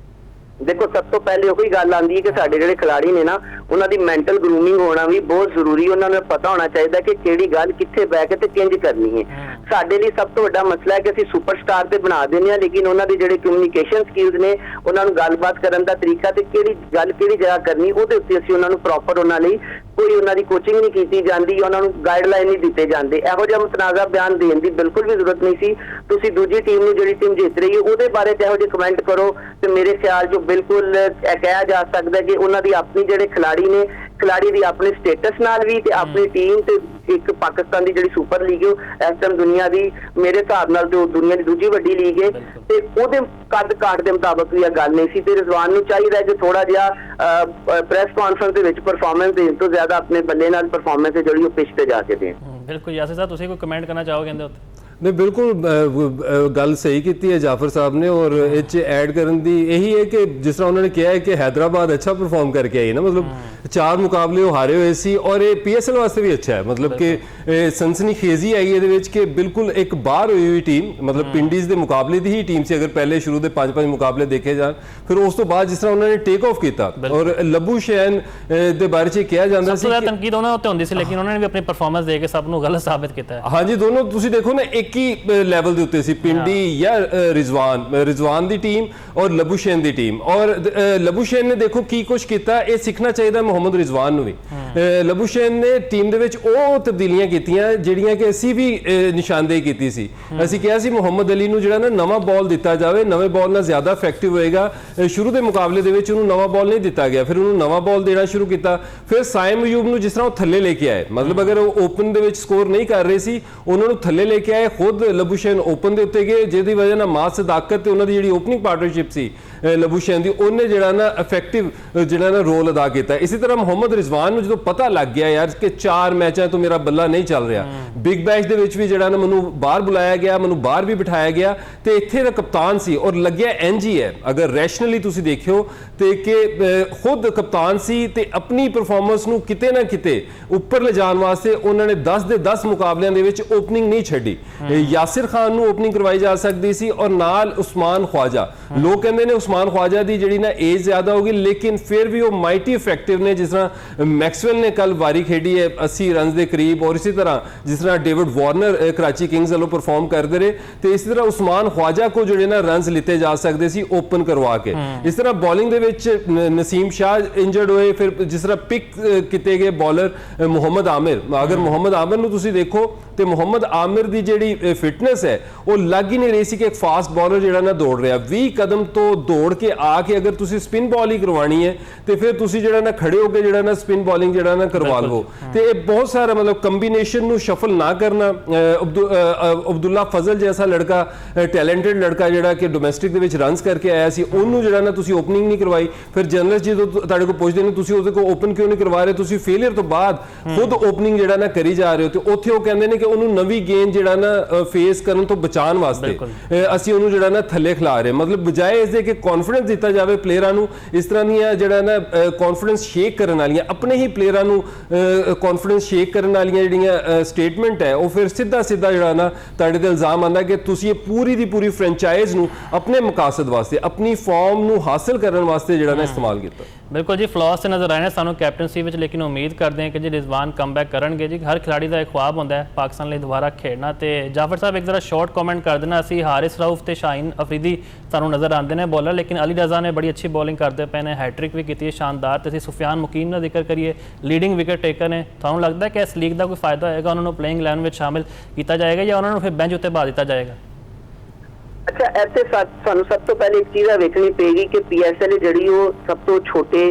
ਦੇਖੋ, ਸਭ ਤੋਂ ਪਹਿਲੇ ਉਹੀ ਗੱਲ ਆਉਂਦੀ ਹੈ ਕਿ ਸਾਡੇ ਜਿਹੜੇ ਖਿਡਾਰੀ ਨੇ ਨਾ ਉਹਨਾਂ ਦੀ ਮੈਂਟਲ ਗਰੂਮਿੰਗ ਹੋਣਾ ਵੀ ਬਹੁਤ ਜ਼ਰੂਰੀ। ਉਹਨਾਂ ਨੂੰ ਪਤਾ ਹੋਣਾ ਚਾਹੀਦਾ ਕਿ ਕਿਹੜੀ ਗੱਲ ਕਿੱਥੇ ਬਹਿ ਕੇ ਤੇ ਕਿੰਜ ਕਰਨੀ ਹੈ। ਸਾਡੇ ਲਈ ਸਭ ਤੋਂ ਵੱਡਾ ਮਸਲਾ ਹੈ ਕਿ ਅਸੀਂ ਸੁਪਰਸਟਾਰ ਤੇ ਬਣਾ ਦਿੰਦੇ ਹਾਂ, ਲੇਕਿਨ ਉਹਨਾਂ ਦੀ ਜਿਹੜੇ ਕਮਿਊਨੀਕੇਸ਼ਨ ਸਕਿੱਲਸ ਨੇ, ਉਹਨਾਂ ਨੂੰ ਗੱਲਬਾਤ ਕਰਨ ਦਾ ਤਰੀਕਾ ਤੇ ਕਿਹੜੀ ਗੱਲ ਕਿਹੜੀ ਜਗ੍ਹਾ ਕਰਨੀ, ਉਹਦੇ ਉੱਤੇ ਅਸੀਂ ਉਹਨਾਂ ਨੂੰ ਪ੍ਰੋਪਰ ਉਹਨਾਂ ਲਈ ਕੋਈ ਉਹਨਾਂ ਦੀ ਕੋਚਿੰਗ ਨਹੀਂ ਕੀਤੀ ਜਾਂਦੀ, ਉਹਨਾਂ ਨੂੰ ਗਾਈਡਲਾਈਨ ਨਹੀਂ ਦਿੱਤੇ ਜਾਂਦੇ। ਇਹੋ ਜਿਹਾ ਮੁਤਨਾਜ਼ਾ ਬਿਆਨ ਦੇਣ ਦੀ ਬਿਲਕੁਲ ਵੀ ਜ਼ਰੂਰਤ ਨਹੀਂ ਸੀ। ਤੁਸੀਂ ਦੂਜੀ ਟੀਮ ਨੂੰ ਜਿਹੜੀ ਟੀਮ ਜਿੱਤ ਰਹੀ ਹੈ ਉਹਦੇ ਬਾਰੇ ਤੇ ਇਹੋ ਜਿਹੇ ਕਮੈਂਟ ਕਰੋ ਤੇ ਮੇਰੇ ਖਿਆਲ 'ਚ ਬਿਲਕੁਲ ਕਿਹਾ ਜਾ ਸਕਦਾ ਕਿ ਉਹਨਾਂ ਦੀ ਆਪਣੀ ਜਿਹੜੇ ਖਿਡਾਰੀ ਨੇ, ਖਿਡਾਰੀ ਦੀ ਆਪਣੇ ਸਟੇਟਸ ਨਾਲ ਵੀ ਤੇ ਆਪਣੀ ਟੀਮ ਤੇ ਇੱਕ ਪਾਕਿਸਤਾਨ ਦੀ ਜਿਹੜੀ ਸੁਪਰ ਲੀਗ ਹੈ ਇਸ ਟਾਈਮ ਦੁਨੀਆ ਦੀ ਮੇਰੇ ਹਿਸਾਬ ਨਾਲ ਜੋ ਦੁਨੀਆ ਦੀ ਦੂਜੀ ਵੱਡੀ ਲੀਗ ਹੈ ਤੇ ਉਹਦੇ ਕੱਦ ਕਾਠ ਦੇ ਮੁਤਾਬਕ ਵੀ ਇਹ ਗੱਲ ਨਹੀਂ ਸੀ। ਤੇ ਰਿਜ਼ਵਾਨ ਨੂੰ ਚਾਹੀਦਾ ਕਿ ਥੋੜਾ ਜਿਹਾ ਪ੍ਰੈਸ ਕਾਨਫਰੰਸ ਦੇ ਵਿੱਚ ਪਰਫਾਰਮੈਂਸ ਦੇਣ ਤੋਂ ਜ਼ਿਆਦਾ ਆਪਣੇ ਬੱਲੇ ਨਾਲ ਪਰਫਾਰਮੈਂਸ ਜਿਹੜੀ ਉਹ ਪਿੱਛ ਤੇ ਜਾ ਕੇ ਦੇਣ। ਬਿਲਕੁਲ ਯਾਸਿਰ ਸਾਹਿਬ, ਤੁਸੀਂ ਕੋਈ ਕਮੈਂਟ ਕਰਨਾ ਚਾਹੋਗੇ ਇਹਦੇ ਉੱਤੇ? नहीं बिल्कुल गल सही की है जाफर साहब ने और इस ऐड करन दी यही है कि जिस तरह उन्होंने कहा है कि हैदराबाद अच्छा परफॉर्म करके आई ना, मतलब 4 मुकाबले वो हारे हुए सी और ये PSL वास्ते भी अच्छा है। मतलब कि सनसनी खेजी आई है कि बिल्कुल एक बाहर हुई हुई टीम, मतलब पिंडीज के मुकाबले की ही टीम से अगर पहले शुरू के 5-5 मुकाबले देखे जान, फिर उस तो बाद जिस तरह उन्होंने टेक ऑफ किया और लबू शैन के बारे च कहा जाता ਸੀ ਤਨਕੀਦ ਉਹਨਾਂ ਉੱਤੇ ਹੁੰਦੀ ਸੀ, ਲੇਕਿਨ ਉਹਨਾਂ ਨੇ ਵੀ ਆਪਣੀ ਪਰਫਾਰਮੈਂਸ ਦੇ ਕੇ ਸਭ ਨੂੰ ਗਲਤ ਸਾਬਿਤ ਕੀਤਾ ਹੈ। हाँ जी, दोनों ਤੁਸੀਂ देखो ना एक ही ਲੈਵਲ ਦੇ ਉੱਤੇ ਸੀ, ਪਿੰਡੀ ਜਾਂ ਰਿਜ਼ਵਾਨ ਦੀ ਟੀਮ ਔਰ ਲਬੂਸ਼ੈਨ ਦੀ ਟੀਮ। ਔਰ ਲਬੂਸ਼ੈਨ ਨੇ ਦੇਖੋ ਕੀ ਕੁਝ ਕੀਤਾ, ਇਹ ਸਿੱਖਣਾ ਚਾਹੀਦਾ ਮੁਹੰਮਦ ਰਿਜ਼ਵਾਨ ਨੂੰ ਵੀ। ਲਬੂਸ਼ੈਨ ਨੇ ਟੀਮ ਦੇ ਵਿੱਚ ਉਹ ਤਬਦੀਲੀਆਂ ਕੀਤੀਆਂ ਜਿਹੜੀਆਂ ਕਿ ਅਸੀਂ ਵੀ ਨਿਸ਼ਾਨਦੇਹੀ ਕੀਤੀ ਸੀ। ਅਸੀਂ ਕਿਹਾ ਸੀ ਮੁਹੰਮਦ ਅਲੀ ਨੂੰ ਜਿਹੜਾ ਨਾ ਨਵਾਂ ਬਾਲ ਦਿੱਤਾ ਜਾਵੇ, ਨਵੇਂ ਬਾਲ ਨਾਲ ਜ਼ਿਆਦਾ ਇਫੈਕਟਿਵ ਹੋਏਗਾ। ਸ਼ੁਰੂ ਦੇ ਮੁਕਾਬਲੇ ਦੇ ਵਿੱਚ ਉਹਨੂੰ ਨਵਾਂ ਬਾਲ ਨਹੀਂ ਦਿੱਤਾ ਗਿਆ, ਫਿਰ ਉਹਨੂੰ ਨਵਾਂ ਬਾਲ ਦੇਣਾ ਸ਼ੁਰੂ ਕੀਤਾ। ਫਿਰ ਸਾਇਮ ਅਯੂਬ ਨੂੰ ਜਿਸ ਤਰ੍ਹਾਂ ਉਹ ਥੱਲੇ ਲੈ ਕੇ ਆਏ, ਮਤਲਬ ਅਗਰ ਉਹ ਓਪਨ ਦੇ ਵਿੱਚ ਸਕੋਰ ਨਹੀਂ ਕਰ ਰਹੇ ਸੀ ਉਹਨਾਂ ਨੂੰ ਥੱਲੇ ਲੈ ਕੇ ਆਏ, ਖੁਦ ਲਬੂਸ਼ੈਨ ਓਪਨ ਦੇ ਉੱਤੇ ਗਏ, ਜਿਹਦੀ ਵਜ੍ਹਾ ਨਾਲ ਮਾਸ ਸਦਾਕਤ ਤੇ ਉਹਨਾਂ ਦੀ ਜਿਹੜੀ ਓਪਨਿੰਗ ਪਾਰਟਨਰਸ਼ਿਪ ਸੀ ਲਬੂਸ਼ੈਨ ਦੀ, ਉਹਨੇ ਜਿਹੜਾ ਨਾ ਇਫੈਕਟਿਵ ਜਿਹੜਾ ਨਾ ਰੋਲ ਅਦਾ ਕੀਤਾ। ਇਸੇ ਤਰ੍ਹਾਂ ਮੁਹੰਮਦ ਰਿਜ਼ਵਾਨ ਨੂੰ ਜਦੋਂ ਪਤਾ ਲੱਗ ਗਿਆ ਯਾਰ ਕਿ 4 ਮੈਚਾਂ ਤੋਂ ਮੇਰਾ ਬੱਲਾ ਨਹੀਂ ਚੱਲ ਰਿਹਾ, ਬਿਗ ਬੈਸ਼ ਦੇ ਵਿੱਚ ਵੀ ਜਿਹੜਾ ਨਾ ਮੈਨੂੰ ਬਾਹਰ ਬੁਲਾਇਆ ਗਿਆ, ਮੈਨੂੰ ਬਾਹਰ ਵੀ ਬਿਠਾਇਆ ਗਿਆ ਤੇ ਇੱਥੇ ਦਾ ਕਪਤਾਨ ਸੀ ਔਰ ਲੱਗਿਆ ਇੰਜ ਹੀ ਹੈ। ਅਗਰ ਰੈਸ਼ਨਲੀ ਤੁਸੀਂ ਦੇਖਿਓ ਤੇ ਕਿ ਖੁਦ ਕਪਤਾਨ ਸੀ ਤੇ ਆਪਣੀ ਪਰਫਾਰਮੈਂਸ ਨੂੰ ਕਿਤੇ ਨਾ ਕਿਤੇ ਉੱਪਰ ਲਿਜਾਣ ਵਾਸਤੇ ਉਹਨਾਂ ਨੇ 10 ਦੇ 10 ਮੁਕਾਬਲਿਆਂ ਦੇ ਵਿੱਚ ਓਪਨਿੰਗ ਨਹੀਂ ਛੱਡੀ। ਯਾਸਿਰ ਖਾਨ ਨੂੰ ਓਪਨਿੰਗ ਕਰਵਾਈ ਜਾ ਸਕਦੀ ਸੀ ਔਰ ਨਾਲ ਉਸਮਾਨ ख्वाजा। ਲੋਕ ਕਹਿੰਦੇ ਨੇ ਉਸਮਾਨ ख्वाजा ਦੀ ਜਿਹੜੀ ਨਾ ਏਜ ਜ਼ਿਆਦਾ ਹੋਗੀ, ਲੇਕਿਨ ਫਿਰ ਵੀ ਉਹ ਮਾਈਟੀ ਇਫੈਕਟਿਵ ਨੇ। ਜਿਸ ਤਰ੍ਹਾਂ ਮੈਕਸਵੈਲ ਨੇ ਕੱਲ ਵਾਰੀ ਖੇਡੀ ਹੈ 80 ਰਨ ਦੇ ਕਰੀਬ, ਔਰ ਇਸੇ ਤਰ੍ਹਾਂ ਜਿਸ ਤਰ੍ਹਾਂ ਡੇਵਿਡ ਵਾਰਨਰ ਕਰਾਚੀ ਕਿੰਗਸ ਵੱਲੋਂ ਪਰਫਾਰਮ ਕਰਦੇ ਰਹੇ ਤੇ ਇਸੇ ਤਰ੍ਹਾਂ ਉਸਮਾਨ ख्वाजा ਕੋ ਜਿਹੜੇ ਨਾ ਰਨਸ ਲਿੱਤੇ ਜਾ ਸਕਦੇ ਸੀ ਓਪਨ ਕਰਵਾ ਕੇ। ਇਸ ਤਰ੍ਹਾਂ ਬੋਲਿੰਗ ਦੇ ਵਿੱਚ ਨਸੀਮ ਸ਼ਾਹ ਇੰਜਰਡ ਹੋਏ, ਫਿਰ ਜਿਸ ਤਰ੍ਹਾਂ ਪਿਕ ਕੀਤੇ ਗਏ ਬੋਲਰ ਮੁਹੰਮਦ ਆਮਿਰ। ਅਗਰ ਮੁਹੰਮਦ ਆਮਿਰ ਨੂੰ ਤੁਸੀਂ ਦੇਖੋ ਤੇ ਮੁਹੰਮਦ ਆਮਿਰ ਦੀ ਜਿਹੜੀ ਫਿਟਨੈਸ ਹੈ ਉਹ ਲੱਗ ਹੀ ਨਹੀਂ ਰਹੀ ਸੀ ਕਿ ਇੱਕ ਫਾਸਟ ਬੋਲਰ ਜਿਹੜਾ ਨਾ ਦੌੜ ਰਿਹਾ 20 ਕਦਮ ਤੋਂ ਦੌੜ ਕੇ ਆ ਕੇ ਅਗਰ ਤੁਸੀਂ ਸਪਿਨ ਬਾਲ ਹੀ ਕਰਵਾਣੀ ਹੈ ਤੇ ਫਿਰ ਤੁਸੀਂ ਜਿਹੜਾ ਨਾ ਖੜੇ ਹੋ ਕੇ ਜਿਹੜਾ ਨਾ ਸਪਿਨ ਬਾਲਿੰਗ ਜਿਹੜਾ ਨਾ ਕਰਵਾ ਲਵੋ। ਤੇ ਇਹ ਬਹੁਤ ਸਾਰਾ ਮਤਲਬ ਕੰਬੀਨੇਸ਼ਨ ਨੂੰ ਸ਼ਫਲ ਨਾ ਕਰਨਾ। ਅਬਦੁੱਲਾ ਫਜ਼ਲ ਜੈਸਾ ਲੜਕਾ, ਟੈਲੈਂਟਡ ਲੜਕਾ ਜਿਹੜਾ ਕਿ ਡੋਮੈਸਟਿਕ ਦੇ ਵਿੱਚ ਰਨਸ ਕਰਕੇ ਆਇਆ ਸੀ, ਉਹਨੂੰ ਜਿਹੜਾ ਨਾ ਤੁਸੀਂ ਓਪਨਿੰਗ ਨਹੀਂ ਕਰਵਾਈ। ਫਿਰ ਜਰਨਲਿਸਟ ਜਦੋਂ ਤੁਹਾਡੇ ਕੋਲ ਪੁੱਛਦੇ ਨੇ ਤੁਸੀਂ ਉਹਦੇ ਕੋਲ ਓਪਨ ਕਿਉਂ ਨਹੀਂ ਕਰਵਾ ਰਹੇ, ਤੁਸੀਂ ਫੇਲਿਅਰ ਤੋਂ ਬਾਅਦ ਖੁਦ ਓਪਨਿੰਗ ਜਿਹੜਾ ਨਾ ਕਰੀ ਜਾ ਰਹੇ ਹੋ। ਤੇ ਉੱਥੇ ਉਹ ਕਹਿੰਦੇ ਨੇ ਕਿ ਉਹਨੂੰ ਨਵੀਂ ਗੇਮ ਜਿਹੜਾ ਨਾ ਫੇਸ ਕਰਨ ਤੋਂ ਬਚਾਉਣ ਵਾਸਤੇ ਅਸੀਂ ਉਹਨੂੰ ਜਿਹੜਾ ਨਾ ਥੱਲੇ ਖਿਲਾ ਰਹੇ। ਮਤਲਬ ਬਜਾਏ ਇਸ ਦੇ ਕਿ ਕੌਨਫੀਡੈਂਸ ਦਿੱਤਾ ਜਾਵੇ ਪਲੇਅਰਾਂ ਨੂੰ, ਇਸ ਤਰ੍ਹਾਂ ਦੀਆਂ ਜਿਹੜਾ ਨਾ ਕੌਨਫੀਡੈਂਸ ਸ਼ੇਕ ਕਰਨ ਵਾਲੀਆਂ, ਆਪਣੇ ਹੀ ਪਲੇਅਰਾਂ ਨੂੰ ਕੌਨਫੀਡੈਂਸ ਸ਼ੇਕ ਕਰਨ ਵਾਲੀਆਂ ਜਿਹੜੀਆਂ ਸਟੇਟਮੈਂਟ ਹੈ ਉਹ ਫਿਰ ਸਿੱਧਾ ਜਿਹੜਾ ਨਾ ਤੁਹਾਡੇ ਤੇ ਇਲਜ਼ਾਮ ਆਉਂਦਾ ਕਿ ਤੁਸੀਂ ਇਹ ਪੂਰੀ ਦੀ ਪੂਰੀ ਫਰੈਂਚਾਈਜ਼ ਨੂੰ ਆਪਣੇ ਮਕਾਸਦ ਵਾਸਤੇ, ਆਪਣੀ ਫਾਰਮ ਨੂੰ ਹਾਸਲ ਕਰਨ ਵਾਸਤੇ ਜਿਹੜਾ ਨਾ ਇਸਤੇਮਾਲ ਕੀਤਾ। ਬਿਲਕੁਲ ਜੀ, ਫਲॉस ਤੇ ਨਜ਼ਰ ਆਏ ਨੇ ਸਾਨੂੰ ਕੈਪਟਨਸੀ ਵਿੱਚ, ਲੇਕਿਨ ਉਮੀਦ ਕਰਦੇ ਹਾਂ ਕਿ ਜੀ ਰਿਜ਼ਵਾਨ ਕਮਬੈਕ ਕਰਨਗੇ ਜੀ। ਹਰ ਖਿਡਾਰੀ ਦਾ ਇੱਕ ਖੁਆਬ ਹੁੰਦਾ ਹੈ ਪਾਕਿਸਤਾਨ ਲਈ ਦੁਬਾਰਾ ਖੇਡਣਾ। ਤੇ ਜਾਫਰ ਸਾਹਿਬ ਇੱਕ ਜ਼ਰਾ ਸ਼ਾਰਟ ਕਮੈਂਟ ਕਰ ਦੇਣਾ, ਅਸੀਂ ਹਾਰਿਸ ਰਾਊਫ ਤੇ ਸ਼ਾਹੀਨ ਅਫਰੀਦੀ ਸਾਨੂੰ ਨਜ਼ਰ ਆਉਂਦੇ ਨੇ ਬੋਲਰ, ਲੇਕਿਨ ਅਲੀ ਰਜ਼ਾ ਨੇ ਬੜੀ ਅੱਛੀ ਬੋਲਿੰਗ ਕਰਦੇ ਪਏ ਨੇ, ਹੈਟ੍ਰਿਕ ਵੀ ਕੀਤੀ ਹੈ ਸ਼ਾਨਦਾਰ। ਤੇ ਅਸੀਂ ਸੁਫਿਆਨ ਮੁਕੀਮ ਦਾ ਜ਼ਿਕਰ ਕਰੀਏ, ਲੀਡਿੰਗ ਵਿਕਟ ਟੇਕਰ ਨੇ। ਤੁਹਾਨੂੰ ਲੱਗਦਾ ਹੈ ਕਿ ਇਸ ਲੀਗ ਦਾ ਕੋਈ ਫਾਇਦਾ ਹੋਏਗਾ, ਉਹਨਾਂ ਨੂੰ ਪਲੇਇੰਗ 11 ਵਿੱਚ ਸ਼ਾਮਿਲ ਕੀਤਾ ਜਾਏਗਾ ਜਾਂ ਉਹਨਾਂ ਨੂੰ ਫਿਰ ਬੈਂਚ ਉੱਤੇ ਪਾ ਦਿੱਤਾ ਜਾਏਗਾ? ਅੱਛਾ, ਇੱਥੇ ਸਾਨੂੰ ਸਭ ਤੋਂ ਪਹਿਲੇ ਇੱਕ ਚੀਜ਼ ਵੇਖਣੀ ਪਏਗੀ ਕਿ PSL ਜਿਹੜੀ ਉਹ ਸਭ ਤੋਂ ਛੋਟੇ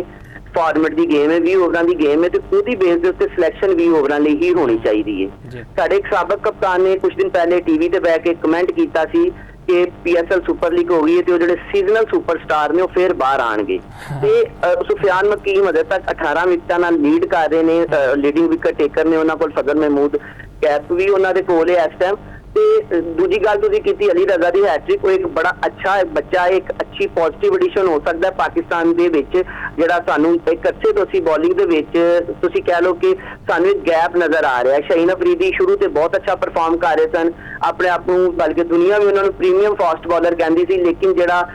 ਫਾਰਮੈਟ ਦੀ ਗੇਮ ਹੈ, 20 ਓਵਰਾਂ ਦੀ ਗੇਮ ਹੈ, ਤੇ ਉਹਦੀ ਬੇਸ ਦੇ ਉੱਤੇ ਸਿਲੈਕਸ਼ਨ 20 ਓਵਰਾਂ ਲਈ ਹੀ ਹੋਣੀ ਚਾਹੀਦੀ ਹੈ। ਸਾਡੇ ਇੱਕ ਸਾਬਕ ਕਪਤਾਨ ਨੇ ਕੁਝ ਦਿਨ ਪਹਿਲੇ ਟੀਵੀ ਤੇ ਬਹਿ ਕੇ ਕਮੈਂਟ ਕੀਤਾ ਸੀ ਕਿ PSL ਸੁਪਰ ਲੀਗ ਹੋ ਗਈ ਹੈ ਤੇ ਉਹ ਜਿਹੜੇ ਸੀਜ਼ਨਲ ਸੁਪਰਸਟਾਰ ਨੇ ਉਹ ਫੇਰ ਬਾਹਰ ਆਣਗੇ। ਤੇ ਸੁਫਿਆਨ ਮਕੀਮ ਅਜੇ ਤੱਕ 18 ਵਿਕਟਾਂ ਨਾਲ ਲੀਡ ਕਰ ਰਹੇ ਨੇ, ਲੀਡਿੰਗ ਵਿਕਟ ਟੇਕਰ ਨੇ ਉਹਨਾਂ ਕੋਲ। ਫਜ਼ਲ ਮਹਿਮੂਦ ਕੈਪ ਵੀ ਉਹਨਾਂ ਦੇ ਕੋਲ ਹੈ ਇਸ ਟਾਈਮ। ਤੇ ਦੂਜੀ ਗੱਲ ਤੁਸੀਂ ਕੀਤੀ ਅਲੀ ਰਜ਼ਾ ਦੀ ਹੈਟ੍ਰਿਕ, ਉਹ ਇੱਕ ਬੜਾ ਅੱਛਾ ਬੱਚਾ, ਇੱਕ ਅੱਛੀ ਪੋਜ਼ਿਟਿਵ ਐਡੀਸ਼ਨ ਹੋ ਸਕਦਾ ਹੈ ਪਾਕਿਸਤਾਨ ਦੇ ਵਿੱਚ, ਜਿਹੜਾ ਸਾਨੂੰ ਇੱਕ ਅੱਛੇ ਤੋਂ ਅਸੀਂ ਬੋਲਿੰਗ ਦੇ ਵਿੱਚ ਤੁਸੀਂ ਕਹਿ ਲਓ ਕਿ ਸਾਨੂੰ ਇੱਕ ਗੈਪ ਨਜ਼ਰ ਆ ਰਿਹਾ ਹੈ। ਸ਼ਾਹੀਨ ਅਫਰੀਦੀ ਸ਼ੁਰੂ ਤੇ ਬਹੁਤ ਅੱਛਾ ਪਰਫਾਰਮ ਕਰ ਰਹੇ ਸਨ, ਆਪਣੇ ਆਪ ਨੂੰ ਬਲਕਿ ਦੁਨੀਆ ਵੀ ਉਹਨਾਂ ਨੂੰ ਪ੍ਰੀਮੀਅਮ ਫਾਸਟ ਬੋਲਰ ਕਹਿੰਦੀ ਸੀ, ਲੇਕਿਨ ਜਿਹੜਾ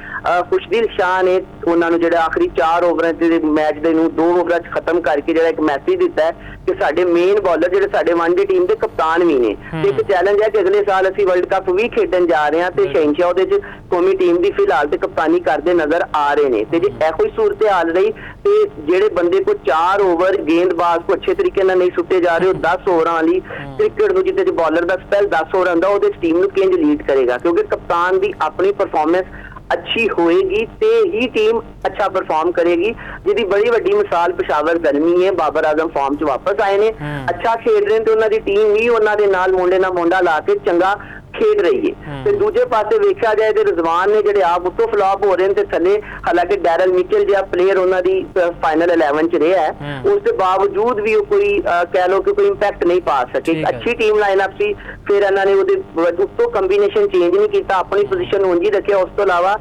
ਖੁਸ਼ਦਿਲ ਸ਼ਾਹ ਨੇ ਉਹਨਾਂ ਨੂੰ ਜਿਹੜਾ ਆਖਰੀ 4 ਓਵਰਾਂ ਦੇ ਮੈਚ ਦੇ ਨੂੰ 2 ਓਵਰਾਂ 'ਚ ਖਤਮ ਕਰਕੇ ਜਿਹੜਾ ਇੱਕ ਮੈਸੇਜ ਦਿੱਤਾ ਹੈ ਕਿ ਸਾਡੇ ਮੇਨ ਬੋਲਰ ਜਿਹੜੇ ਸਾਡੇ ਵਨਡੇ ਟੀਮ ਦੇ ਕਪਤਾਨ ਵੀ ਨੇ। ਤੇ ਇੱਕ ਚੈਲੰਜ ਹੈ ਕਿ ਅਗਲੇ ਸਾਲ ਅਸੀਂ ਵਰਲਡ ਕੱਪ ਵੀ ਖੇਡਣ ਜਾ ਰਹੇ ਹਾਂ ਤੇ ਸ਼ਹਿਨਸ਼ਾਹ ਉਹਦੇ 'ਚ ਕੌਮੀ ਟੀਮ ਦੀ ਫਿਲਹਾਲ ਤੇ ਕਪਤਾਨੀ ਕਰਦੇ ਨਜ਼ਰ ਆ ਰਹੇ ਨੇ। ਤੇ ਜੇ ਇਹੋ ਹੀ ਸੂਰਤ ਹਾਲ ਰਹੀ ਤੇ ਜਿਹੜੇ ਬੰਦੇ ਕੋ 4 ਓਵਰ ਗੇਂਦਬਾਜ਼ ਕੋ ਅੱਛੇ ਤਰੀਕੇ ਨਾਲ ਨਹੀਂ ਸੁੱਟੇ ਜਾ ਰਹੇ, ਉਹ 10 ਓਵਰਾਂ ਵਾਲੀ ਕ੍ਰਿਕਟ ਨੂੰ ਜਿੱਤੇ ਬੋਲਰ ਦਾ ਸਪੈਲ 10 ਓਵਰ ਹੁੰਦਾ, ਉਹਦੇ ਟੀਮ ਨੂੰ ਕਿੰਜ ਲੀਡ ਕਰੇਗਾ? ਕਿਉਂਕਿ ਕਪਤਾਨ ਦੀ ਆਪਣੀ ਪਰਫਾਰਮੈਂਸ ਅੱਛੀ ਹੋਏਗੀ ਤੇ ਹੀ ਟੀਮ ਅੱਛਾ ਪਰਫਾਰਮ ਕਰੇਗੀ। ਜਿਹਦੀ ਬੜੀ ਵੱਡੀ ਮਿਸਾਲ ਪਿਸ਼ਾਵਰ ਜ਼ਲਮੀ ਹੈ, ਬਾਬਰ ਆਜ਼ਮ ਫਾਰਮ 'ਚ ਵਾਪਸ ਆਏ ਨੇ, ਅੱਛਾ ਖੇਡ ਰਹੇ ਨੇ ਤੇ ਉਹਨਾਂ ਦੀ ਟੀਮ ਵੀ ਉਹਨਾਂ ਦੇ ਨਾਲ ਮੋਢੇ ਨਾਲ ਮੋਢਾ ਲਾ ਕੇ ਚੰਗਾ ਖੇਡ ਰਹੀ ਹੈ। ਤੇ ਦੂਜੇ ਪਾਸੇ ਵੇਖਿਆ ਜਾਏ ਤੇ ਰਿਜ਼ਵਾਨ ਨੇ ਜਿਹੜੇ ਆਪ ਉੱਤੋਂ ਫਲॉप ਹੋ ਰਹੇ ਨੇ ਤੇ ਥੱਲੇ, ਹਾਲਾਂਕਿ ਡੈਰਲ ਮਿਚਲ ਜਿਹਾ ਪਲੇਅਰ ਉਹਨਾਂ ਦੀ ਫਾਈਨਲ 11 'ਚ ਰਿਹਾ ਹੈ, ਉਸ ਦੇ ਬਾਵਜੂਦ ਵੀ ਉਹ ਕੋਈ ਕਹਿ ਲਓ ਕਿ ਕੋਈ ਇੰਪੈਕਟ ਨਹੀਂ ਪਾ ਸਕੇ। ਅੱਛੀ ਟੀਮ ਲਾਈਨਅਪ ਸੀ, ਫਿਰ ਇਹਨਾਂ ਨੇ ਉਹਦੇ ਉੱਤੋਂ ਕੰਬੀਨੇਸ਼ਨ ਚੇਂਜ ਨਹੀਂ ਕੀਤਾ, ਆਪਣੀ ਪੋਜੀਸ਼ਨ ਉਂਝ ਹੀ ਰੱਖਿਆ। ਉਸ ਤੋਂ ਇਲਾਵਾ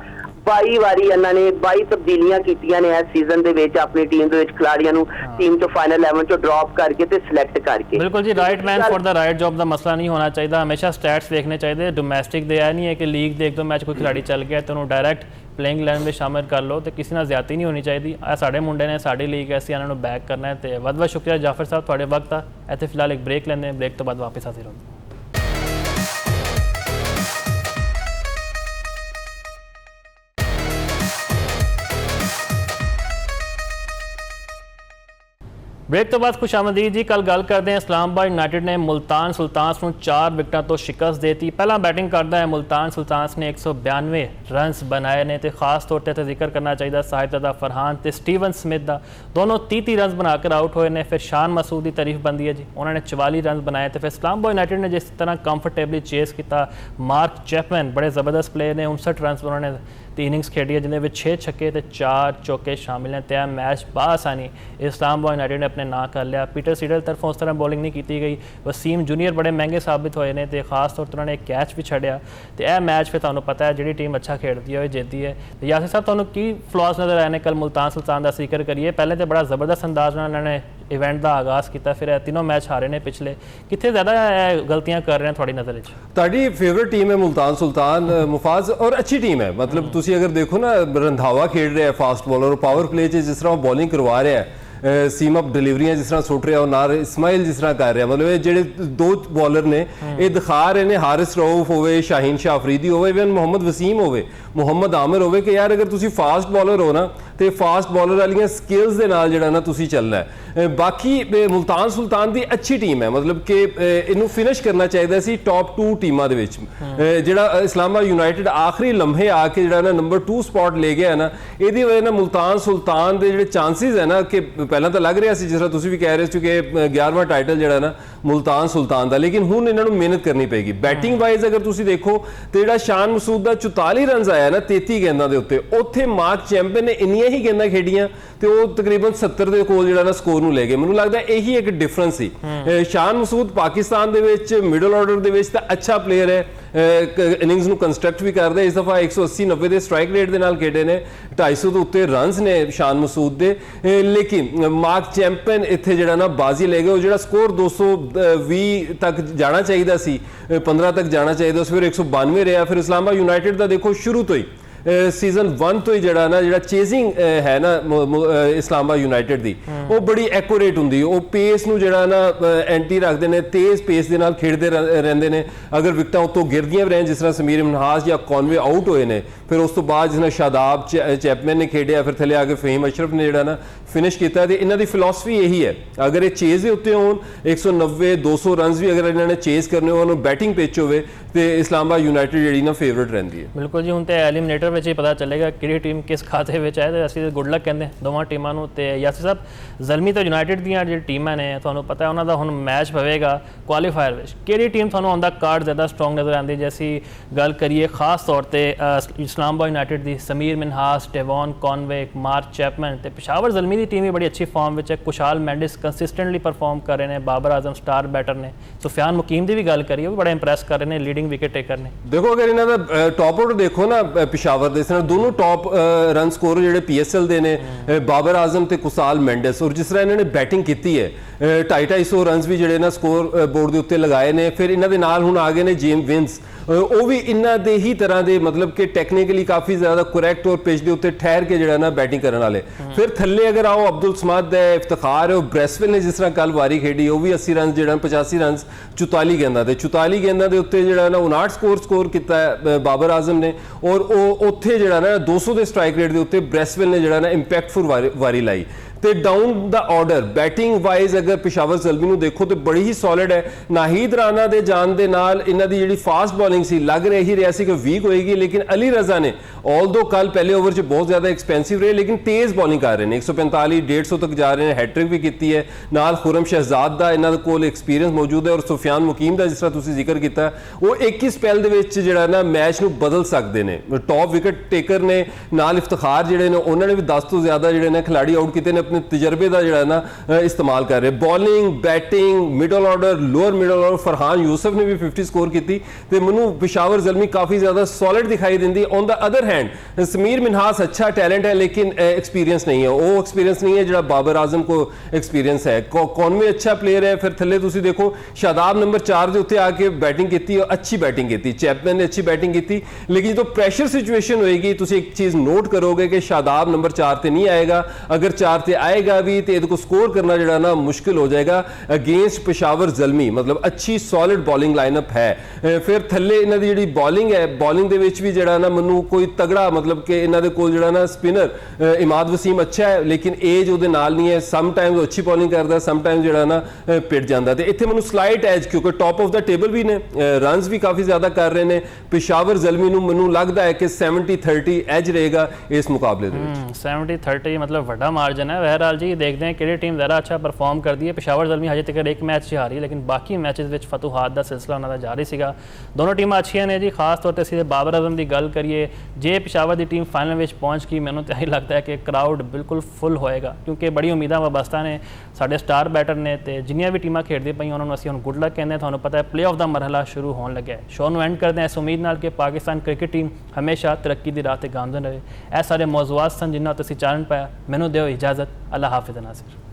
22 ਵਾਰੀ ਇਹਨਾਂ ਨੇ 22 ਤਬਦੀਲੀਆਂ ਕੀਤੀਆਂ ਨੇ ਇਸ ਸੀਜ਼ਨ ਦੇ ਵਿੱਚ ਆਪਣੀ ਟੀਮ ਦੇ ਵਿੱਚ ਖਿਡਾਰੀਆਂ ਨੂੰ ਟੀਮ ਤੋਂ ਫਾਈਨਲ 11 ਚੋਂ ਡ੍ਰੌਪ ਕਰਕੇ ਤੇ ਸਿਲੈਕਟ ਕਰਕੇ। ਬਿਲਕੁਲ ਜੀ, right man for the right job ਦਾ ਮਸਲਾ ਨਹੀਂ ਹੋਣਾ ਚਾਹੀਦਾ, ਹਮੇਸ਼ਾ ਸਟੈਟਸ ਦੇਖਣੇ ਚਾਹੀਦੇ। ਡੋਮੈਸਟਿਕ ਦੇ ਇਹ ਨਹੀਂ ਹੈ ਕਿ ਲੀਗ ਦੇ 1-2 ਮੈਚ ਕੋਈ ਖਿਡਾਰੀ ਚੱਲ ਗਿਆ ਤੇ ਉਹਨੂੰ ਡਾਇਰੈਕਟ ਪਲੇਇੰਗ 11 ਵਿੱਚ ਸ਼ਾਮਿਲ ਕਰ ਲਓ, ਤੇ ਕਿਸੇ ਨਾਲ ਜ਼ਿਆਦਤੀ ਨਹੀਂ ਹੋਣੀ ਚਾਹੀਦੀ। ਇਹ ਸਾਡੇ ਮੁੰਡੇ ਨੇ, ਸਾਡੀ ਲੀਗ ਹੈ, ਅਸੀਂ ਇਹਨਾਂ ਨੂੰ ਬੈਕ ਕਰਨਾ ਹੈ। ਤੇ ਬਹੁਤ ਬਹੁਤ ਸ਼ੁਕਰੀਆ ਜਾਫਰ ਸਾਹਿਬ, ਤੁਹਾਡੇ ਵਕਤ ਆ। ਇੱਥੇ ਫਿਲਹਾਲ ਇੱਕ ਬ੍ਰੇਕ ਲੈਂਦੇ ਹਾਂ, ਬ੍ਰੇਕ ਤੋਂ ਬਾਅਦ ਵਾਪਸ ਹਾਜ਼ਰ ਹੋਵਾਂਗੇ। ब्रेक तो बाद खुशामदीद जी। कल गल करते हैं इस्लामाबाद यूनाइटेड ने मुल्तान सुल्तान्स को 4 विकटों तो शिकस्त देती। पहला बैटिंग करता है मुल्तान सुल्तान्स ने 192 रन्स बनाए ने, तो खास तौर पर जिक्र करना चाहिए साहिबजादा फरहान तो स्टीवन स्मिथ का, दोनों 30 रन बनाकर आउट हुए ने। फिर शान मसूद की तारीफ बनती है जी, उन्होंने 44 रन बनाए। तो फिर इस्लामाबाद यूनाइटेड ने जिस तरह कंफर्टेबली चेस किया, मार्क चैपमैन बड़े ज़बरदस्त प्लेयर ने, 59 रन उन्होंने 3 इनिंग्स खेडी है, जिन्हें 6 छक्के तो 4 चौके शामिल हैं। तो मैच बासानी इस्लामाबाद यूनाइटेड ने अपने ना कर लिया। पीटर सीडल तरफों उस तरह बॉलिंग नहीं की गई, वसीम जूनियर बड़े महंगे साबित होए ने, तो खास तौर पर उन्होंने एक कैच भी छड़िया। तो यह मैच फिर तुहानूं पता है जी टीम अच्छा खेलती है जीतती है। तो यासिर साहब तुहानूं की फ्लॉस नज़र आए ने कल मुल्तान सुल्तान का जिक्र करिए? पहले तो बड़ा ज़बरदस्त अंदाज नाल उन्होंने इवेंट का आगाज़ किया, फिर तीनों मैच हारे ने पिछले, कितने ज़्यादा गलतियां कर रहे हैं थोड़ी नज़र में? ਤੁਹਾਡੀ ਫੇਵਰਿਟ ਟੀਮ ਹੈ ਮੁਲਤਾਨ ਸੁਲਤਾਨ ਮੁਫਾਜ਼, ਔਰ ਅੱਛੀ ਟੀਮ ਹੈ। ਮਤਲਬ ਤੁਸੀਂ ਅਗਰ ਦੇਖੋ ਨਾ, ਰੰਧਾਵਾ ਖੇਡ ਰਿਹਾ ਫਾਸਟ ਬੋਲਰ, ਪਾਵਰ ਪਲੇ 'ਚ ਜਿਸ ਤਰ੍ਹਾਂ ਬੋਲਿੰਗ ਕਰਵਾ ਰਿਹਾ ਹੈ, ਸੀਮ ਅਪ ਡਿਲੀਵਰੀਆਂ ਜਿਸ ਤਰ੍ਹਾਂ ਸੁੱਟ ਰਿਹਾ, ਉਹ ਨਾਲ ਇਸਮਾਈਲ ਜਿਸ ਤਰ੍ਹਾਂ ਕਰ ਰਿਹਾ, ਮਤਲਬ ਇਹ ਜਿਹੜੇ 2 ਬੋਲਰ ਨੇ ਇਹ ਦਿਖਾ ਰਹੇ ਨੇ, ਹਾਰਿਸ ਰਊਫ ਹੋਵੇ, ਸ਼ਾਹੀਨ ਸ਼ਾਹ ਅਫਰੀਦੀ ਹੋਵੇ, ਇਵਨ ਮੁਹੰਮਦ ਵਸੀਮ ਹੋਵੇ, ਮੁਹੰਮਦ ਆਮਿਰ ਹੋਵੇ, ਕਿ ਯਾਰ ਅਗਰ ਤੁਸੀਂ ਫਾਸਟ ਬੋਲਰ ਹੋ ਨਾ ਤੇ ਫਾਸਟ ਬੋਲਰ ਵਾਲੀਆਂ ਸਕਿੱਲਸ ਦੇ ਨਾਲ ਜਿਹੜਾ ਨਾ ਤੁਸੀਂ ਚੱਲਣਾ ਹੈ। ਬਾਕੀ ਮੁਲਤਾਨ ਸੁਲਤਾਨ ਦੀ ਅੱਛੀ ਟੀਮ ਹੈ, ਮਤਲਬ ਕਿ ਇਹਨੂੰ ਫਿਨਿਸ਼ ਕਰਨਾ ਚਾਹੀਦਾ ਸੀ ਟੌਪ 2 ਟੀਮਾਂ ਦੇ ਵਿੱਚ। ਜਿਹੜਾ ਇਸਲਾਮਾਬਾਦ ਯੂਨਾਈਟਿਡ ਆਖਰੀ ਲਮਹੇ ਆ ਕੇ ਜਿਹੜਾ ਨਾ ਨੰਬਰ 2 ਸਪੌਟ ਲੈ ਗਿਆ ਨਾ, ਇਹਦੀ ਵਜ੍ਹਾ ਨਾਲ ਮੁਲਤਾਨ ਸੁਲਤਾਨ ਦੇ ਜਿਹੜੇ ਚਾਂਸਿਸ ਹੈ ਨਾ, ਕਿ ਪਹਿਲਾਂ ਤਾਂ ਲੱਗ ਰਿਹਾ ਸੀ ਜਿਸ ਤਰ੍ਹਾਂ ਤੁਸੀਂ ਵੀ ਕਹਿ ਰਹੇ ਸੀ ਕਿ 11ਵਾਂ ਟਾਈਟਲ ਜਿਹੜਾ ਨਾ ਮੁਲਤਾਨ ਸੁਲਤਾਨ ਦਾ, ਲੇਕਿਨ ਹੁਣ ਇਹਨਾਂ ਨੂੰ ਮਿਹਨਤ ਕਰਨੀ ਪਏਗੀ। ਬੈਟਿੰਗ ਵਾਈਜ਼ ਅਗਰ ਤੁਸੀਂ ਦੇਖੋ ਤੇ ਜਿਹੜਾ ਸ਼ਾਨ ਮਸੂਦ ਦਾ 44 ਰਨਸ ਆਇਆ ਨਾ 33 ਗੇਂਦਾਂ ਦੇ ਉੱਤੇ, ਉੱਥੇ ਮਾਰਕ ਚੈਂਪੀਅਨ ਨੇ ਇੰਨੀਆਂ ਹੀ ਗੇਂਦਾਂ ਖੇਡੀਆਂ ਤੇ ਉਹ ਤਕਰੀਬਨ 70 ਦੇ ਕੋਲ ਜਿਹੜਾ ਨਾ ਸਕੋਰ ਨੂੰ ਲੈ ਗਏ। ਮੈਨੂੰ ਲੱਗਦਾ ਇਹੀ ਇੱਕ ਡਿਫਰੈਂਸ ਸੀ। ਸ਼ਾਨ ਮਸੂਦ ਪਾਕਿਸਤਾਨ ਦੇ ਵਿੱਚ ਮਿਡਲ ਆਰਡਰ ਦੇ ਵਿੱਚ ਤਾਂ ਅੱਛਾ ਪਲੇਅਰ ਹੈ, ਇਨਿੰਗਸ ਨੂੰ ਕੰਸਟਰਕਟ ਵੀ ਕਰਦਾ। ਇਸ ਦਫਾ 180-90 ਦੇ ਸਟ੍ਰਾਈਕ ਰੇਟ ਦੇ ਨਾਲ ਖੇਡੇ ਨੇ, 250 ਤੋਂ ਉੱਤੇ ਰਨਸ ਨੇ ਸ਼ਾਨ ਮਸੂਦ ਦੇ, ਲੇਕਿਨ ਮਾਰਕ ਚੈਂਪੀਅਨ ਇੱਥੇ ਜਿਹੜਾ ਨਾ ਬਾਜ਼ੀ ਲੈ ਗਏ। ਉਹ ਜਿਹੜਾ ਸਕੋਰ 220 ਤੱਕ ਜਾਣਾ ਚਾਹੀਦਾ ਸੀ, 15 ਤੱਕ ਜਾਣਾ ਚਾਹੀਦਾ ਸੀ, ਫਿਰ 192 ਰਿਹਾ। ਫਿਰ ਇਸਲਾਮਾਬਾਦ ਯੂਨਾਈਟਿਡ ਦਾ ਦੇਖੋ ਸ਼ੁਰੂ ਤੋਂ ਹੀ ਸੀਜ਼ਨ 1 ਤੋਂ ਹੀ ਜਿਹੜਾ ਚੇਜ਼ਿੰਗ ਹੈ ਨਾ ਇਸਲਾਮਾਬਾਦ ਯੂਨਾਈਟਿਡ ਦੀ, ਉਹ ਬੜੀ ਐਕੂਰੇਟ ਹੁੰਦੀ। ਉਹ ਪੇਸ ਨੂੰ ਐਂਟੀ ਰੱਖਦੇ ਨੇ, ਤੇਜ਼ ਪੇਸ ਦੇ ਨਾਲ ਖੇਡਦੇ ਰਹਿੰਦੇ ਨੇ। ਅਗਰ ਵਿਕਟਾਂ ਉੱਤੋਂ ਗਿਰਦੀਆਂ ਵੀ ਰਹਿਣ, ਜਿਸ ਤਰ੍ਹਾਂ ਸਮੀਰ ਮਨਹਾਸ ਜਾਂ ਕੌਨਵੇ ਆਊਟ ਹੋਏ ਨੇ, ਫਿਰ ਉਸ ਤੋਂ ਬਾਅਦ ਜਿਸ ਨਾਲ ਸ਼ਾਦਾਬ ਚੈਪਮੈਨ ਨੇ ਖੇਡਿਆ, ਫਿਰ ਥੱਲੇ ਆ ਕੇ ਫਹੀਮ ਅਸ਼ਰਫ ਨੇ ਫਿਨਿਸ਼ ਕੀਤਾ। ਤੇ ਇਹਨਾਂ ਦੀ ਫਿਲਾਸਫੀ ਇਹੀ ਹੈ, ਅਗਰ ਇਹ ਚੇਜ਼ ਦੇ ਉੱਤੇ ਹੋਣ 190 200 ਰਨਸ ਵੀ ਅਗਰ ਇਹਨਾਂ ਨੇ ਚੇਜ਼ ਕਰਨੇ ਹੋਣ, ਉਹਨੂੰ ਬੈਟਿੰਗ ਪਿੱਚ ਹੋਵੇ, ਤੇ ਇਸਲਾਮਾਬਾਦ ਯੂਨਾਈਟਿਡ ਜਿਹੜੀ ਨਾ ਫੇਵਰੇਟ ਰਹਿੰਦੀ ਹੈ। ਬਿਲਕੁਲ ਜੀ, ਹੁਣ ਤੇ ਐਲੀਮੀਨੇਟਰ ਵਿੱਚ ਹੀ ਪਤਾ ਚੱਲੇਗਾ ਕਿਹੜੀ ਟੀਮ ਕਿਸ ਖਾਤੇ ਵਿੱਚ ਹੈ। ਤੇ ਅਸੀਂ ਗੁੱਡ ਲੱਕ ਕਹਿੰਦੇ ਦੋਵਾਂ ਟੀਮਾਂ ਨੂੰ। ਤੇ ਯਾਸਿਰ ਸਾਹਿਬ, ਜ਼ਲਮੀ ਤੇ ਯੂਨਾਈਟਿਡ ਦੀਆਂ ਜਿਹੜੀ ਟੀਮਾਂ ਨੇ, ਤੁਹਾਨੂੰ ਪਤਾ ਉਹਨਾਂ ਦਾ ਹੁਣ ਮੈਚ ਪਵੇਗਾ ਕੁਆਲੀਫਾਇਰ ਵਿੱਚ। ਕਿਹੜੀ ਟੀਮ ਤੁਹਾਨੂੰ ਆਨ ਦਾ ਕਾਰਡ ਜ਼ਿਆਦਾ ਸਟਰੋਂਗ ਨਜ਼ਰ ਆਉਂਦੀ? ਜੇ ਅਸੀਂ ਗੱਲ ਕਰੀਏ ਖਾਸ ਤੌਰ ਤੇ ਇਸਲਾਮਾਬਾਦ ਯੂਨਾਈਟਿਡ ਦੀ, ਸਮੀਰ ਮਿਨਹਾਸ, ਡੇਵੌਨ ਕੌਨਵੇ, ਮਾਰਕ ਚੈਪਮੈਨ, ਤੇ ਪਿਸ਼ਾਵਰ ਜ਼ਲਮੀ ਦੀ ਟੀਮ ਵੀ ਬੜੀ ਅੱਛੀ ਫਾਰਮ ਵਿੱਚ ਹੈ। ਕੁਸ਼ਾਲ ਮੈਂਡਿਸ ਕੰਸਿਸਟੈਂਟਲੀ ਪਰਫਾਰਮ ਕਰ ਰਹੇ ਨੇ, ਬਾਬਰ ਆਜ਼ਮ ਸਟਾਰ ਬੈਟਰ ਨੇ, ਸੁਫਿਆਨ ਮੁਕੀਮ ਦੀ ਵੀ ਗੱਲ ਕਰੀਏ, ਉਹ ਵੀ ਬੜਾ ਇੰਪ੍ਰੈਸ ਕਰ ਰਹੇ ਨੇ, ਲੀਡਿੰਗ ਵਿਕਟ ਟੇਕਰ ਨੇ। ਦੇਖੋ, ਅਗਰ ਇਹਨਾਂ ਦਾ ਟੌਪ ਆਊਟ ਦੇਖੋ ਨਾ ਪਿਸ਼ਾਵਰ ਦੇ, ਇਸ ਤਰ੍ਹਾਂ ਦੋਨੋਂ ਟੌਪ ਰਨ ਸਕੋਰ ਜਿਹੜੇ PSL ਦੇ ਨੇ, ਬਾਬਰ ਆਜ਼ਮ ਤੇ ਕੁਸ਼ਾਲ ਮੈਂਡਿਸ। ਔਰ ਜਿਸ ਤਰ੍ਹਾਂ ਇਹਨਾਂ ਨੇ ਬੈਟਿੰਗ ਕੀਤੀ ਹੈ, 250 ਰਨਸ ਵੀ ਜਿਹੜੇ ਨਾ ਸਕੋਰ ਬੋਰਡ ਦੇ ਉੱਤੇ ਲਗਾਏ ਨੇ। ਫਿਰ ਇਹਨਾਂ ਦੇ ਨਾਲ ਹੁਣ ਆ ਗਏ ਨੇ ਜੇਮ ਵਿੰਸ, ਉਹ ਵੀ ਇਹਨਾਂ ਦੇ ਹੀ ਤਰ੍ਹਾਂ ਦੇ, ਮਤਲਬ ਕਿ ਟੈਕਨੀਕਲੀ ਕਾਫੀ ਜ਼ਿਆਦਾ ਕਰੈਕਟ ਔਰ ਪਿਚ ਦੇ ਉੱਤੇ ਠਹਿਰ ਕੇ ਬੈਟਿੰਗ ਕਰਨ ਵਾਲੇ। ਫਿਰ ਥੱਲੇ ਅਗਰ ਆਓ, ਅਬਦੁਲ ਸਮਦ ਹੈ, ਇਫਤਖਾਰ ਹੈ, ਉਹ ਬ੍ਰੈਸਵਿਲ ਨੇ ਜਿਸ ਤਰ੍ਹਾਂ ਕੱਲ ਵਾਰੀ ਖੇਡੀ, ਉਹ ਵੀ 80 ਰਨ 85 ਰਨ 44 ਗੇਂਦਾਂ ਤੇ 44 ਗੇਂਦਾਂ ਦੇ ਉੱਤੇ 59 ਸਕੋਰ ਕੀਤਾ ਹੈ ਬਾਬਰ ਆਜ਼ਮ ਨੇ। ਔਰ ਉਹ ਉੱਥੇ 200 ਦੇ ਸਟ੍ਰਾਈਕ ਰੇਟ ਦੇ ਉੱਤੇ ਬ੍ਰੈਸਵਿਲ ਨੇ ਇੰਪੈਕਟਫੁਲ ਵਾਰੀ ਲਾਈ। ਤੇ ਡਾਊਨ ਦਾ ਆਰਡਰ ਬੈਟਿੰਗ ਵਾਈਜ਼ ਅਗਰ ਪਿਸ਼ਾਵਰ ਜ਼ਲਮੀ ਨੂੰ ਦੇਖੋ ਤੇ ਬੜੀ ਹੀ ਸੋਲਿਡ ਹੈ। ਨਾਹੀਦ ਰਾਣਾ ਦੇ ਜਾਣ ਦੇ ਨਾਲ ਇਹਨਾਂ ਦੀ ਜਿਹੜੀ ਫਾਸਟ ਬੋਲਿੰਗ ਸੀ, ਲੱਗ ਰਿਹਾ ਸੀ ਕਿ ਵੀਕ ਹੋਏਗੀ, ਲੇਕਿਨ ਅਲੀ ਰਜ਼ਾ ਨੇ ਆਲਦੋ ਕੱਲ ਪਹਿਲੇ ਓਵਰ 'ਚ ਬਹੁਤ ਜ਼ਿਆਦਾ ਐਕਸਪੈਂਸਿਵ ਰਹੇ, ਲੇਕਿਨ ਤੇਜ਼ ਬੋਲਿੰਗ ਕਰ ਰਹੇ ਨੇ। 145 150 ਤੱਕ ਜਾ ਰਹੇ ਨੇ, ਹੈਟ੍ਰਿਕ ਵੀ ਕੀਤੀ ਹੈ। ਨਾਲ ਖੁਰਮ ਸ਼ਹਿਜ਼ਾਦ ਦਾ ਇਹਨਾਂ ਦੇ ਕੋਲ ਐਕਸਪੀਰੀਅੰਸ ਮੌਜੂਦ ਹੈ, ਔਰ ਸੁਫਿਆਨ ਮੁਕੀਮ ਦਾ ਜਿਸ ਤਰ੍ਹਾਂ ਤੁਸੀਂ ਜ਼ਿਕਰ ਕੀਤਾ, ਉਹ ਇੱਕ ਹੀ ਸਪੈਲ ਦੇ ਵਿੱਚ ਮੈਚ ਨੂੰ ਬਦਲ ਸਕਦੇ ਨੇ। ਟੌਪ ਵਿਕਟ ਟੇਕਰ ਨੇ, ਨਾਲ ਇਫਤਖਾਰ ਜਿਹੜੇ ਨੇ ਉਹਨਾਂ ਨੇ ਵੀ 10 ਤੋਂ ਜ਼ਿਆਦਾ ਖਿਲਾੜੀ ਆਊਟ ਕੀਤੇ ਨੇ, ਆਪਣੇ ਤਜਰਬੇ ਦਾ ਇਸਤੇਮਾਲ ਕਰ ਰਹੇ। Bowling, batting, middle order, lower middle order, Farhan Yusuf ਨੇ ਵੀ 50 ਸਕੋਰ ਕੀਤੀ। ਤੇ ਮੈਨੂੰ ਪਿਸ਼ਾਵਰ ਜ਼ਲਮੀ ਕਾਫੀ ਜ਼ਿਆਦਾ ਸੋਲਿਡ ਦਿਖਾਈ ਦਿੰਦੀ। On the other hand Sameer Minhas अच्छा टैलेंट है, लेकिन एक्सपीरियंस नहीं है। वो एक्सपीरियंस नहीं है जो बाबर आजम को एक्सपीरियंस है। कॉनवे अच्छा प्लेयर है। फिर थले तुसी देखो शादाब नंबर 4 के उत्ते आके बैटिंग की, अच्छी बैटिंग की। चैपमैन ने अच्छी बैटिंग की, लेकिन जो प्रेशर सिचुएशन होएगी तुसी एक चीज़ नोट करोगे कि शादाब नंबर 4 ते नहीं आएगा। अगर 4 ते आएगा भी तो ये स्कोर करना जो ना मुश्किल हो जाएगा अगेंस्ट पेशावर ज़ल्मी। मतलब अच्छी सॉलिड बॉलिंग लाइनअप है। फिर थले इन्हां दी जिहड़ी बॉलिंग है, बॉलिंग दे विच भी जिहड़ा ना मैनूं कोई तगड़ा मतलब कि इन्हां दे कोल जिहड़ा ना स्पिनर इमाद वसीम अच्छा है, लेकिन एज उहदे नाल नहीं है। समटाइम्स अच्छी बॉलिंग करदा, समटाइम्स जिहड़ा ना पिट जांदा। ते इत्थे मैनूं स्लाइट एज क्योंकि टॉप ऑफ द टेबल भी ने, रन्स भी काफ़ी ज़्यादा कर रहे हैं। पेशावर ज़ल्मी नूं मैनूं लगदा है कि 70-30 एज रहेगा इस मुकाबले दे विच। 70-30 मतलब वड्डा मार्जिन है। बहरहाल जी देखते हैं किहड़ी टीम ज़्यादा अच्छा परफॉर्म करती है। पेशावर ज़ल्मी हजे तक एक मैच ही हारी, लेकिन बाकी मैचेस विच फतूहात दा सिलसिला उन्हां दा जारी सीगा। दोनों टीमां अच्छियां ने जी। खास तौर पर सीधे बाबर आजम की गल करिए, जे पेशावर की टीम फाइनल में पहुँच गई, मैनूं तो यही लगता है कि क्राउड बिल्कुल फुल होएगा, क्योंकि बड़ी उम्मीदां वाबस्ता ने साडे स्टार बैटर ने। तो जिन्नियां भी टीमां खेडदी पईआं उन्हां नूं असीं हुण गुड लक कहंदे। तुहानूं पता है प्ले ऑफ दा मरहला शुरू होण लग्या है। शो नूं एंड करदे हैं इस उम्मीद नाल कि पाकिस्तान क्रिकेट टीम हमेशा तरक्की दी राह ते गामजन रहे। ਇਹ ਸਾਰੇ ਮੌਜ਼ੂਆਤ ਸਨ जिन्हां ते असीं चानन पाया। मैनूं दिओ इजाज़त। अल्लाह हाफिज़ नासिर।